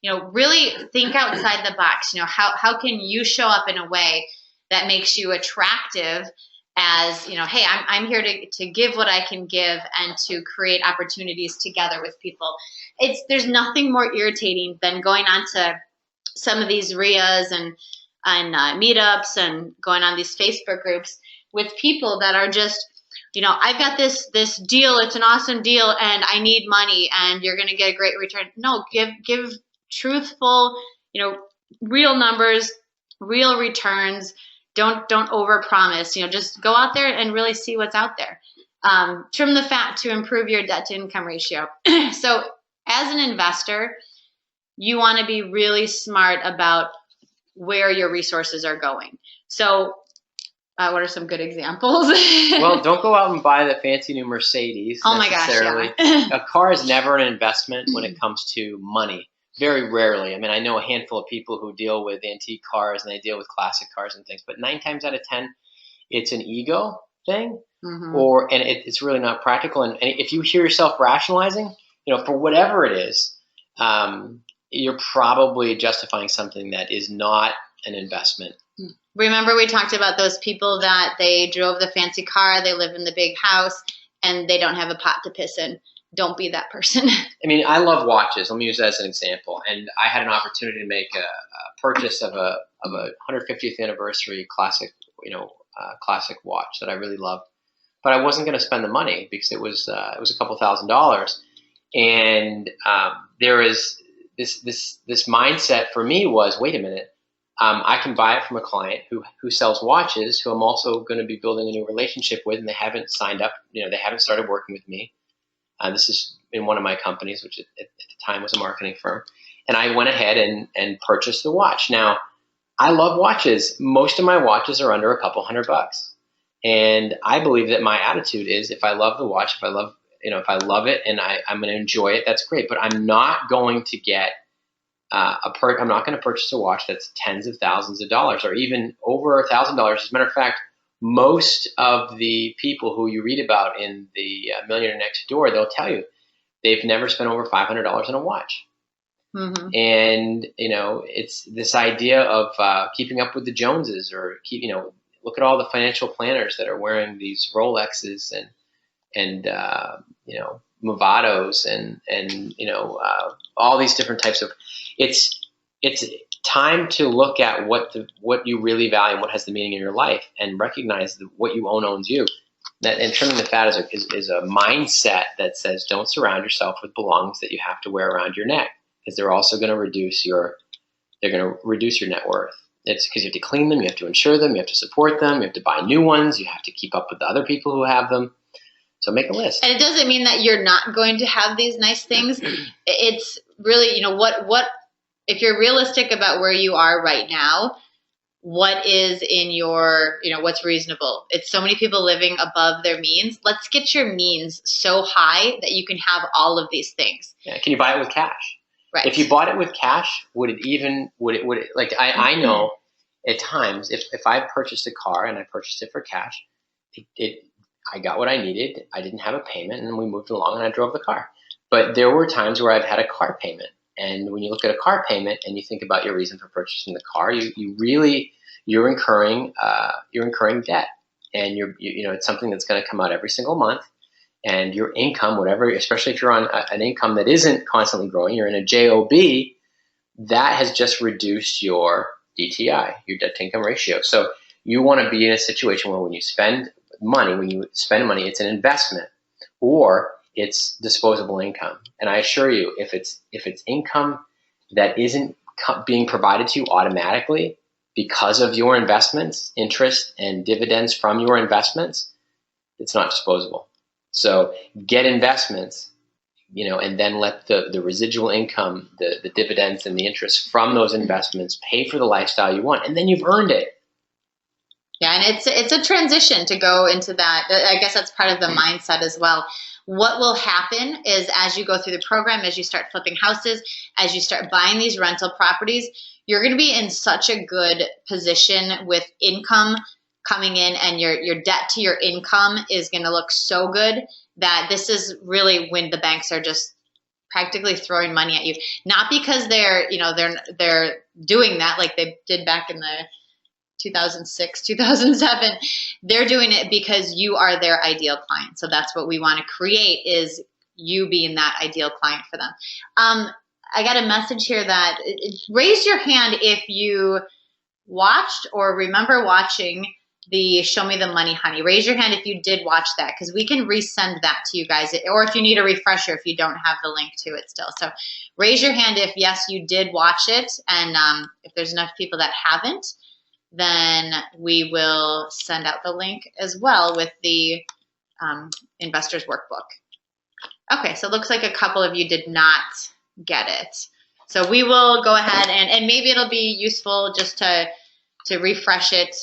Really think outside the box. How can you show up in a way that makes you attractive as, hey, I'm here to give what I can give and to create opportunities together with people. There's nothing more irritating than going on to some of these RIAs and meetups and going on these Facebook groups with people that are just, I've got this deal, it's an awesome deal, and I need money, and you're going to get a great return. No, give truthful, real numbers, real returns. Don't overpromise. Just go out there and really see what's out there. Trim the fat to improve your debt to income ratio. So as an investor, you want to be really smart about where your resources are going. So what are some good examples? Well, don't go out and buy the fancy new Mercedes. Oh my gosh, yeah. A car is never an investment when it comes to money. Very rarely. I mean, I know a handful of people who deal with antique cars and they deal with classic cars and things, but 9 times out of 10, it's an ego thing, and it's really not practical. And if you hear yourself rationalizing, for whatever it is, you're probably justifying something that is not an investment. Remember we talked about those people that they drove the fancy car, they live in the big house, and they don't have a pot to piss in. Don't be that person. I mean, I love watches. Let me use that as an example. And I had an opportunity to make a purchase of a 150th anniversary classic, classic watch that I really love. But I wasn't going to spend the money because it was a couple $1,000s. And there is this mindset for me was, wait a minute, I can buy it from a client who sells watches, who I'm also going to be building a new relationship with, and they haven't signed up. They haven't started working with me. This is in one of my companies, which at the time was a marketing firm. And I went ahead and purchased the watch. Now, I love watches. Most of my watches are under a couple $100. And I believe that my attitude is, if I love the watch, if I love it and I'm going to enjoy it, that's great. But I'm not going to get I'm not going to purchase a watch that's tens of thousands of dollars or even over $1,000. As a matter of fact, most of the people who you read about in the Millionaire Next Door, they'll tell you they've never spent over $500 on a watch. Mm-hmm. And it's this idea of keeping up with the Joneses, or look at all the financial planners that are wearing these Rolexes and Movados and all these different types of. It's time to look at what you really value and what has the meaning in your life, and recognize that what you own owns you. And trimming the fat is a mindset that says, don't surround yourself with belongings that you have to wear around your neck, because they're also going to reduce your net worth. It's because you have to clean them, you have to insure them, you have to support them, you have to buy new ones, you have to keep up with the other people who have them. So make a list. And it doesn't mean that you're not going to have these nice things. It's really, what if you're realistic about where you are right now, what is in your, what's reasonable? It's so many people living above their means. Let's get your means so high that you can have all of these things. Yeah. Can you buy it with cash? Right. If you bought it with cash, I know at times if I purchased a car and I purchased it for cash, I got what I needed. I didn't have a payment, and we moved along and I drove the car. But there were times where I've had a car payment. And when you look at a car payment and you think about your reason for purchasing the car, you're incurring debt, and it's something that's going to come out every single month. And your income, whatever, especially if you're on an income that isn't constantly growing, you're in a JOB, that has just reduced your DTI, your debt to income ratio. So you want to be in a situation where when you spend money, it's an investment or it's disposable income. And I assure you, if it's income that isn't being provided to you automatically because of your investments, interest and dividends from your investments, it's not disposable. So get investments, and then let the residual income, the dividends and the interest from those investments pay for the lifestyle you want, and then you've earned it. Yeah, and it's a transition to go into that. I guess that's part of the mindset as well. What will happen is, as you go through the program, as you start flipping houses, as you start buying these rental properties, you're going to be in such a good position with income coming in, and your debt to your income is going to look so good that this is really when the banks are just practically throwing money at you. Not because they're doing that like they did back in the 2006, 2007. They're doing it because you are their ideal client. So that's what we want to create, is you being that ideal client for them. I got a message here that raise your hand if you watched or remember watching the Show Me the Money, Honey. Raise your hand if you did watch that, because we can resend that to you guys, or if you need a refresher if you don't have the link to it still. So raise your hand if yes, you did watch it, and if there's enough people that haven't, then we will send out the link as well with the Investors Workbook. Okay, so it looks like a couple of you did not get it. So we will go ahead and maybe it'll be useful just to refresh it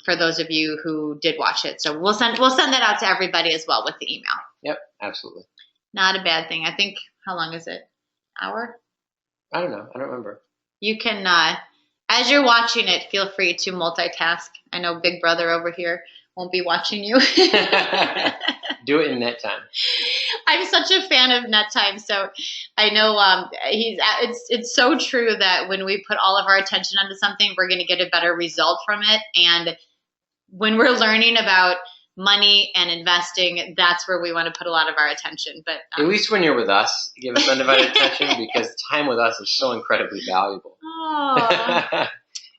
for those of you who did watch it. So we'll send that out to everybody as well with the email. Yep, absolutely. Not a bad thing. I think, how long is it? Hour? I don't know. I don't remember. You can, as you're watching it, feel free to multitask. I know Big Brother over here won't be watching you. Do it in net time. I'm such a fan of net time, so I know it's so true that when we put all of our attention onto something, we're going to get a better result from it. And when we're learning about money and investing, that's where we want to put a lot of our attention. But at least when you're with us, give us undivided attention, because time with us is so incredibly valuable. Oh.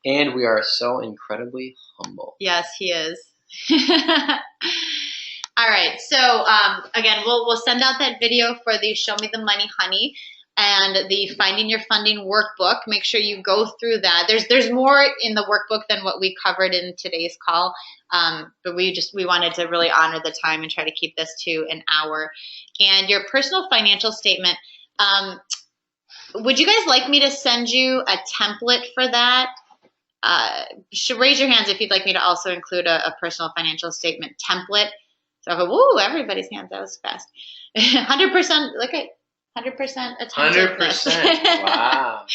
And we are so incredibly humble. Yes, he is. All right. So again, we'll send out that video for the Show Me the Money, Honey. and the Finding Your Funding workbook. Make sure you go through that. There's more in the workbook than what we covered in today's call, but we wanted to really honor the time and try to keep this to an hour. And your personal financial statement. Would you guys like me to send you a template for that? Should raise your hands if you'd like me to also include a personal financial statement template. So I go, woo, everybody's hands, that was fast. 100%, look at 100% attention. 100%, wow.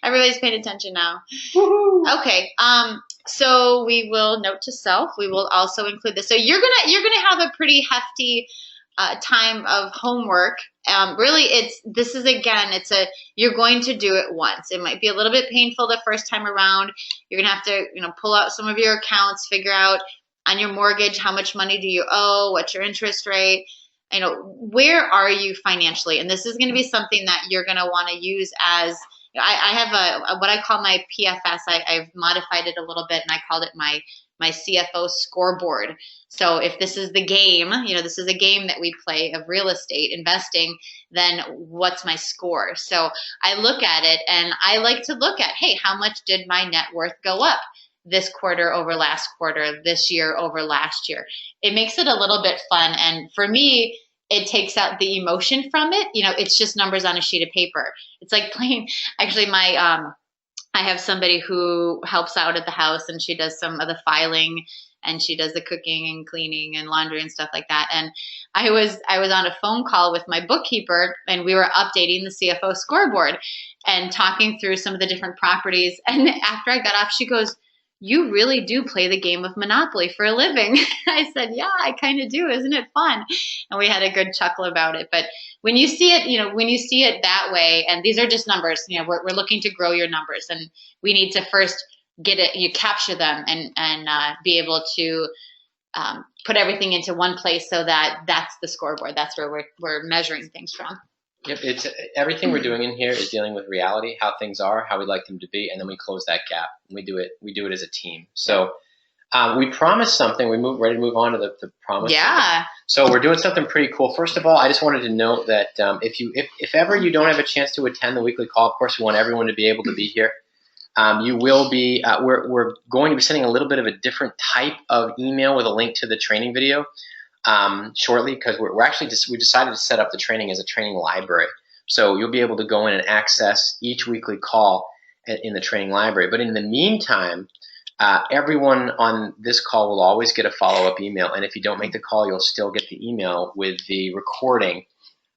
Everybody's paying attention now. Woohoo. Okay, so we will note to self, we will also include this. So you're gonna have a pretty hefty time of homework. Really, you're going to do it once. It might be a little bit painful the first time around. You're gonna have to, pull out some of your accounts, figure out on your mortgage, how much money do you owe, what's your interest rate, where are you financially? And this is gonna be something that you're gonna wanna use as, I have what I call my PFS. I've modified it a little bit and I called it my CFO scoreboard. So if this is the game, this is a game that we play of real estate investing, then what's my score? So I look at it and I like to look at, hey, how much did my net worth go up this quarter over last quarter, this year over last year? It makes it a little bit fun. And for me, it takes out the emotion from it. It's just numbers on a sheet of paper. It's like playing, actually I have somebody who helps out at the house and she does some of the filing and she does the cooking and cleaning and laundry and stuff like that. And I was on a phone call with my bookkeeper and we were updating the CFO scoreboard and talking through some of the different properties. And after I got off, she goes, "You really do play the game of Monopoly for a living." I said, "Yeah, I kind of do. Isn't it fun?" And we had a good chuckle about it. But when you see it, that way, and these are just numbers, we're looking to grow your numbers, and we need to first get it, you capture them and be able to put everything into one place so that that's the scoreboard. That's where we're measuring things from. Yep, it's everything we're doing in here is dealing with reality, how things are, how we'd like them to be, and then we close that gap. And we do it as a team. So we promised something. Ready to move on to the promise. Yeah. So we're doing something pretty cool. First of all, I just wanted to note that if ever you don't have a chance to attend the weekly call, of course we want everyone to be able to be here. You will be. We're going to be sending a little bit of a different type of email with a link to the training video. Shortly, because we decided to set up the training as a training library. So you'll be able to go in and access each weekly call in the training library. But in the meantime, everyone on this call will always get a follow-up email. And if you don't make the call, you'll still get the email with the recording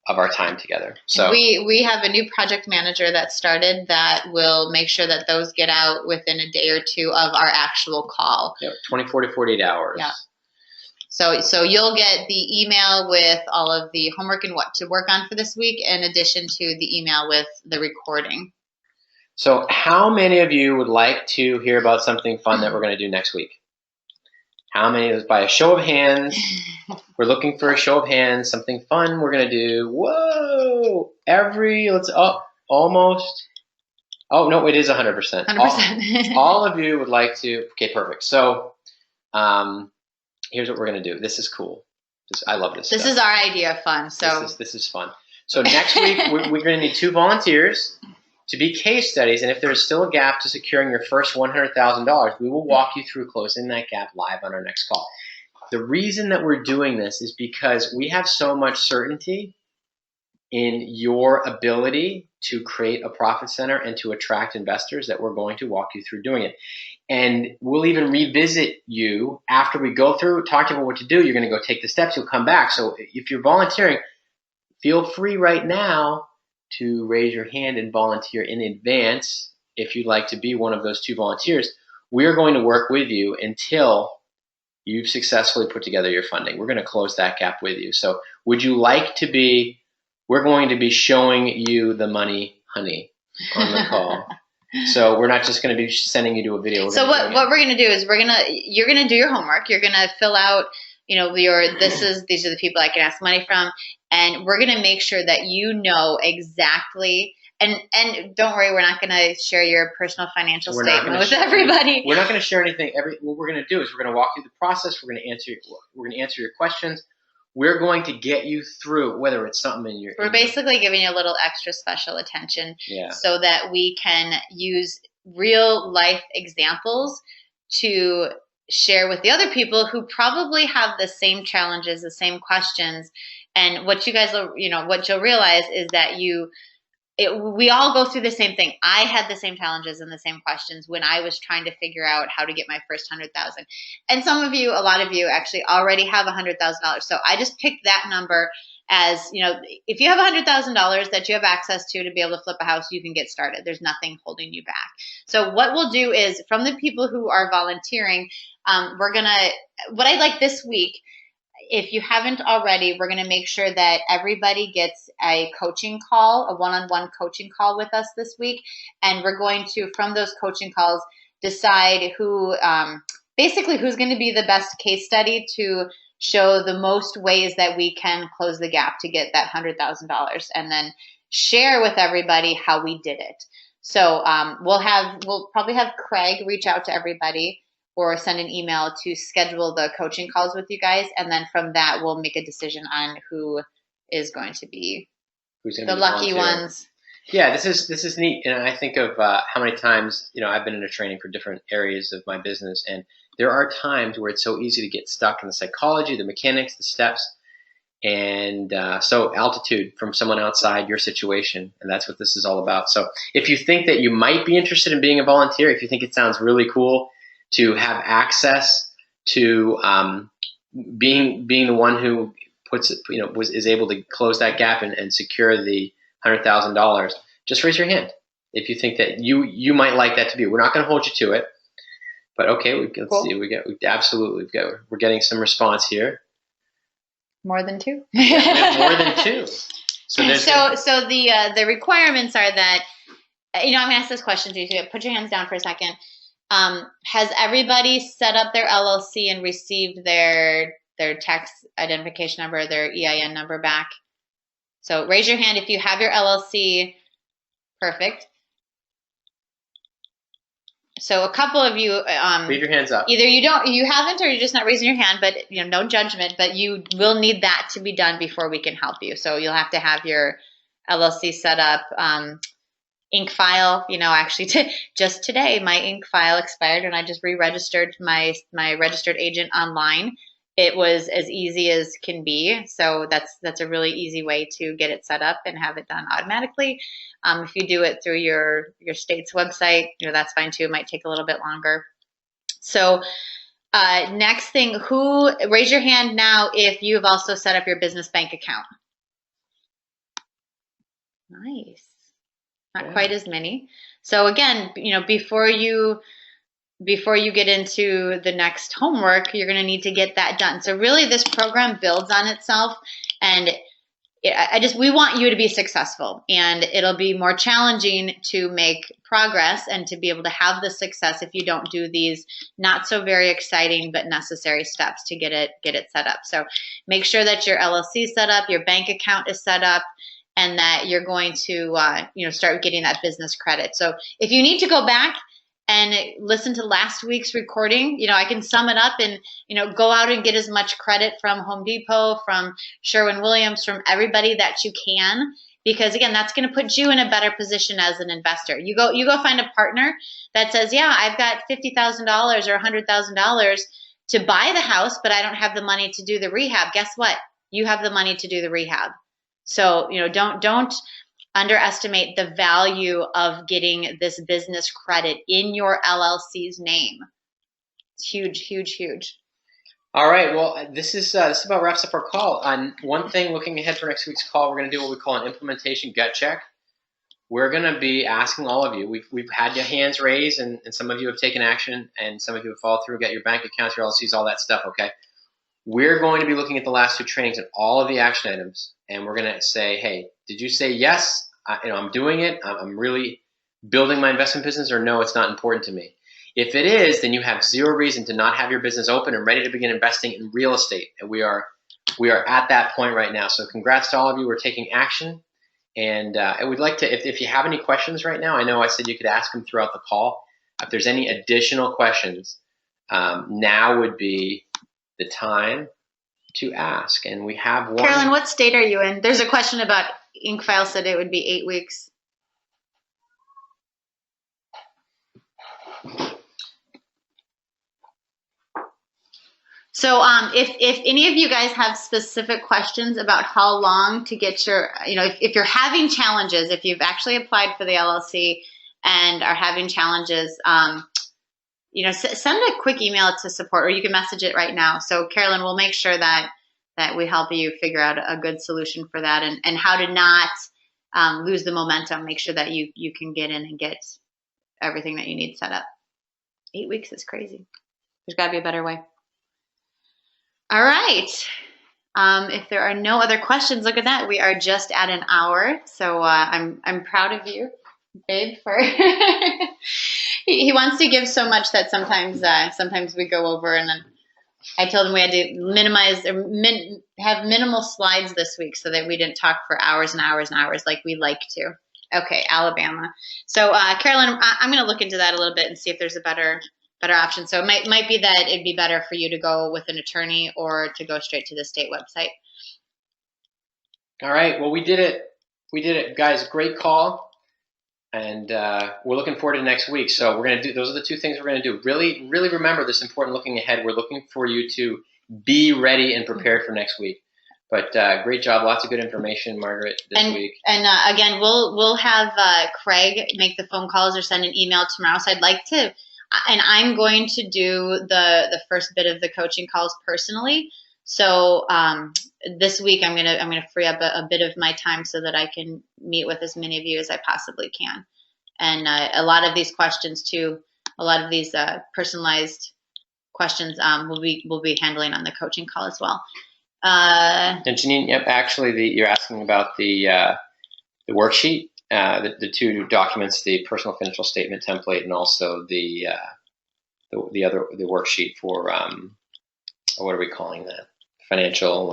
of our time together. So we have a new project manager that started that will make sure that those get out within a day or two of our actual call. Yep, 24 to 48 hours. Yeah. So you'll get the email with all of the homework and what to work on for this week, in addition to the email with the recording. So how many of you would like to hear about something fun that we're going to do next week? How many? By a show of hands. We're looking for a show of hands. Something fun we're going to do. Whoa! Almost. Oh, no, it is 100%. 100%. All of you would like to. Okay, perfect. So here's what we're going to do. This is cool. I love this This stuff. is our idea of fun. So This is fun. So next week, we're going to need 2 volunteers to be case studies. And if there's still a gap to securing your first $100,000, we will walk you through closing that gap live on our next call. The reason that we're doing this is because we have so much certainty in your ability to create a profit center and to attract investors that we're going to walk you through doing it. And we'll even revisit you after we go through, talk to you about what to do. You're going to go take the steps. You'll come back. So if you're volunteering, feel free right now to raise your hand and volunteer in advance if you'd like to be one of those 2 volunteers. We're going to work with you until you've successfully put together your funding. We're going to close that gap with you. So would you like to be, we're going to be showing you the money, honey, on the call. So we're not just going to be sending you to a video. So what we're going to do is you're going to do your homework. You're going to fill out, these are the people I can ask money from. And we're going to make sure that you know exactly, and don't worry, we're not going to share your personal financial statement with everybody. We're not going to share anything. What we're going to do is we're going to walk through the process. We're going to answer your questions. we're going to get you through, whether it's something in your. We're basically giving you a little extra special attention so that we can use real life examples to share with the other people who probably have the same challenges, the same questions. And what you guys will, what you'll realize is that we all go through the same thing. I had the same challenges and the same questions when I was trying to figure out how to get my first 100,000. And some of you, a lot of you actually already have $100,000. So I just picked that number as, if you have $100,000 that you have access to be able to flip a house, you can get started. There's nothing holding you back. So what we'll do is, from the people who are volunteering, what I'd like this week, if you haven't already, we're going to make sure that everybody gets a coaching call, a one-on-one coaching call with us this week. And we're going to, from those coaching calls, decide basically who's going to be the best case study to show the most ways that we can close the gap to get that $100,000, and then share with everybody how we did it. So we'll probably have Craig reach out to everybody or send an email to schedule the coaching calls with you guys. And then from that, we'll make a decision on who is going to be the lucky ones. Yeah, this is neat. And I think of how many times, I've been in a training for different areas of my business. And there are times where it's so easy to get stuck in the psychology, the mechanics, the steps. And so altitude from someone outside your situation. And that's what this is all about. So if you think that you might be interested in being a volunteer, if you think it sounds really cool to have access to being the one who is able to close that gap and secure the $100,000, just raise your hand if you think that you might like that to be. We're not going to hold you to it, but okay, let's see. We're getting some response here. More than two. More than two. So the requirements are that I'm going to ask this question to you. Put your hands down for a second. Has everybody set up their LLC and received their tax identification number, their EIN number back? So raise your hand if you have your LLC. Perfect. So a couple of you, leave your hands up. Either you haven't, or you're just not raising your hand. But no judgment. But you will need that to be done before we can help you. So you'll have to have your LLC set up. Ink file, actually just today my ink file expired and I just re-registered my registered agent online. It was as easy as can be. So that's a really easy way to get it set up and have it done automatically. If you do it through your state's website, that's fine too. It might take a little bit longer. So next thing, raise your hand now if you've also set up your business bank account. Nice. Not quite as many. So again, before you get into the next homework, you're going to need to get that done. So really this program builds on itself, and we want you to be successful, and it'll be more challenging to make progress and to be able to have the success if you don't do these not so very exciting but necessary steps to get it set up. So make sure that your LLC is set up, your bank account is set up, and that you're going to start getting that business credit. So if you need to go back and listen to last week's recording, I can sum it up and go out and get as much credit from Home Depot, from Sherwin-Williams, from everybody that you can, because again, that's going to put you in a better position as an investor. You go find a partner that says, yeah, I've got $50,000 or $100,000 to buy the house, but I don't have the money to do the rehab. Guess what? You have the money to do the rehab. So, don't underestimate the value of getting this business credit in your LLC's name. It's huge, huge, huge. All right. Well, this about wraps up our call. One thing, looking ahead for next week's call, we're going to do what we call an implementation gut check. We're going to be asking all of you. We've had your hands raised, and some of you have taken action, and some of you have followed through, got your bank accounts, your LLCs, all that stuff. Okay. We're going to be looking at the last two trainings and all of the action items, and we're going to say, hey, did you say yes? I'm doing it. I'm really building my investment business, or no, it's not important to me. If it is, then you have zero reason to not have your business open and ready to begin investing in real estate. And we are at that point right now. So congrats to all of you who are taking action. And we'd like to, if you have any questions right now, I know I said you could ask them throughout the call. If there's any additional questions, now would be the time to ask. And we have one. Carolyn, what state are you in? There's a question about Inkfile said it would be 8 weeks. So if any of you guys have specific questions about how long to get your, if you're having challenges, if you've actually applied for the LLC and are having challenges, send a quick email to support, or you can message it right now. So Carolyn, we'll make sure that we help you figure out a good solution for that, and how to not lose the momentum. Make sure that you can get in and get everything that you need set up. 8 weeks is crazy. There's got to be a better way. All right. If there are no other questions, look at that. We are just at an hour. So I'm proud of you, babe, for he wants to give so much that sometimes we go over, and then I told him we had to minimize or have minimal slides this week so that we didn't talk for hours and hours and hours like we like to. Okay, Alabama. So Carolyn, I'm going to look into that a little bit and see if there's a better option. So it might be that it'd be better for you to go with an attorney or to go straight to the state website. All right. Well, we did it, guys. Great call. And we're looking forward to next week. So we're going to do, those are the two things we're going to do. Really, really remember this important looking ahead. We're looking for you to be ready and prepared for next week. But great job. Lots of good information, Margaret, this week. And again, we'll have Craig make the phone calls or send an email tomorrow. So I'd like to, and I'm going to do the first bit of the coaching calls personally. So this week I'm gonna free up a bit of my time so that I can meet with as many of you as I possibly can. And a lot of these questions too, a lot of these personalized questions we'll be handling on the coaching call as well. And Janine, yep, actually, you're asking about the worksheet, the two documents, the personal financial statement template, and also the worksheet for what are we calling that? Financial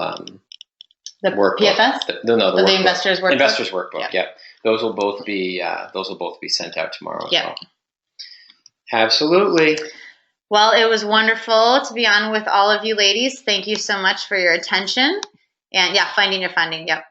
the workbook. PFS? The investors workbook. Investors workbook. Yeah. Those will both be sent out tomorrow as well. Absolutely. Well, it was wonderful to be on with all of you ladies. Thank you so much for your attention. And yeah, finding your funding. Yep.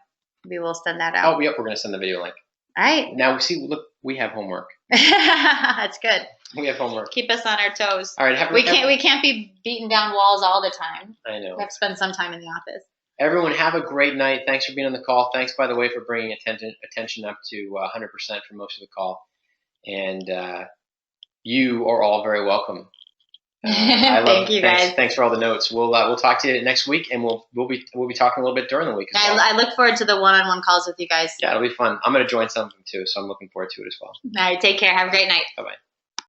We will send that out. Oh, yep. We're going to send the video link. All right. Now, look, we have homework. That's good. We have homework. Keep us on our toes. All right. We can't be beating down walls all the time. I know. We have to spend some time in the office. Everyone, have a great night. Thanks for being on the call. Thanks, by the way, for bringing attention up to 100% for most of the call. And you are all very welcome. Thank you, guys. Thanks for all the notes. We'll talk to you next week, and we'll be talking a little bit during the week as well. I look forward to the one-on-one calls with you guys. Yeah, it'll be fun. I'm going to join some of them too, so I'm looking forward to it as well. All right, take care. Have a great night. Bye-bye.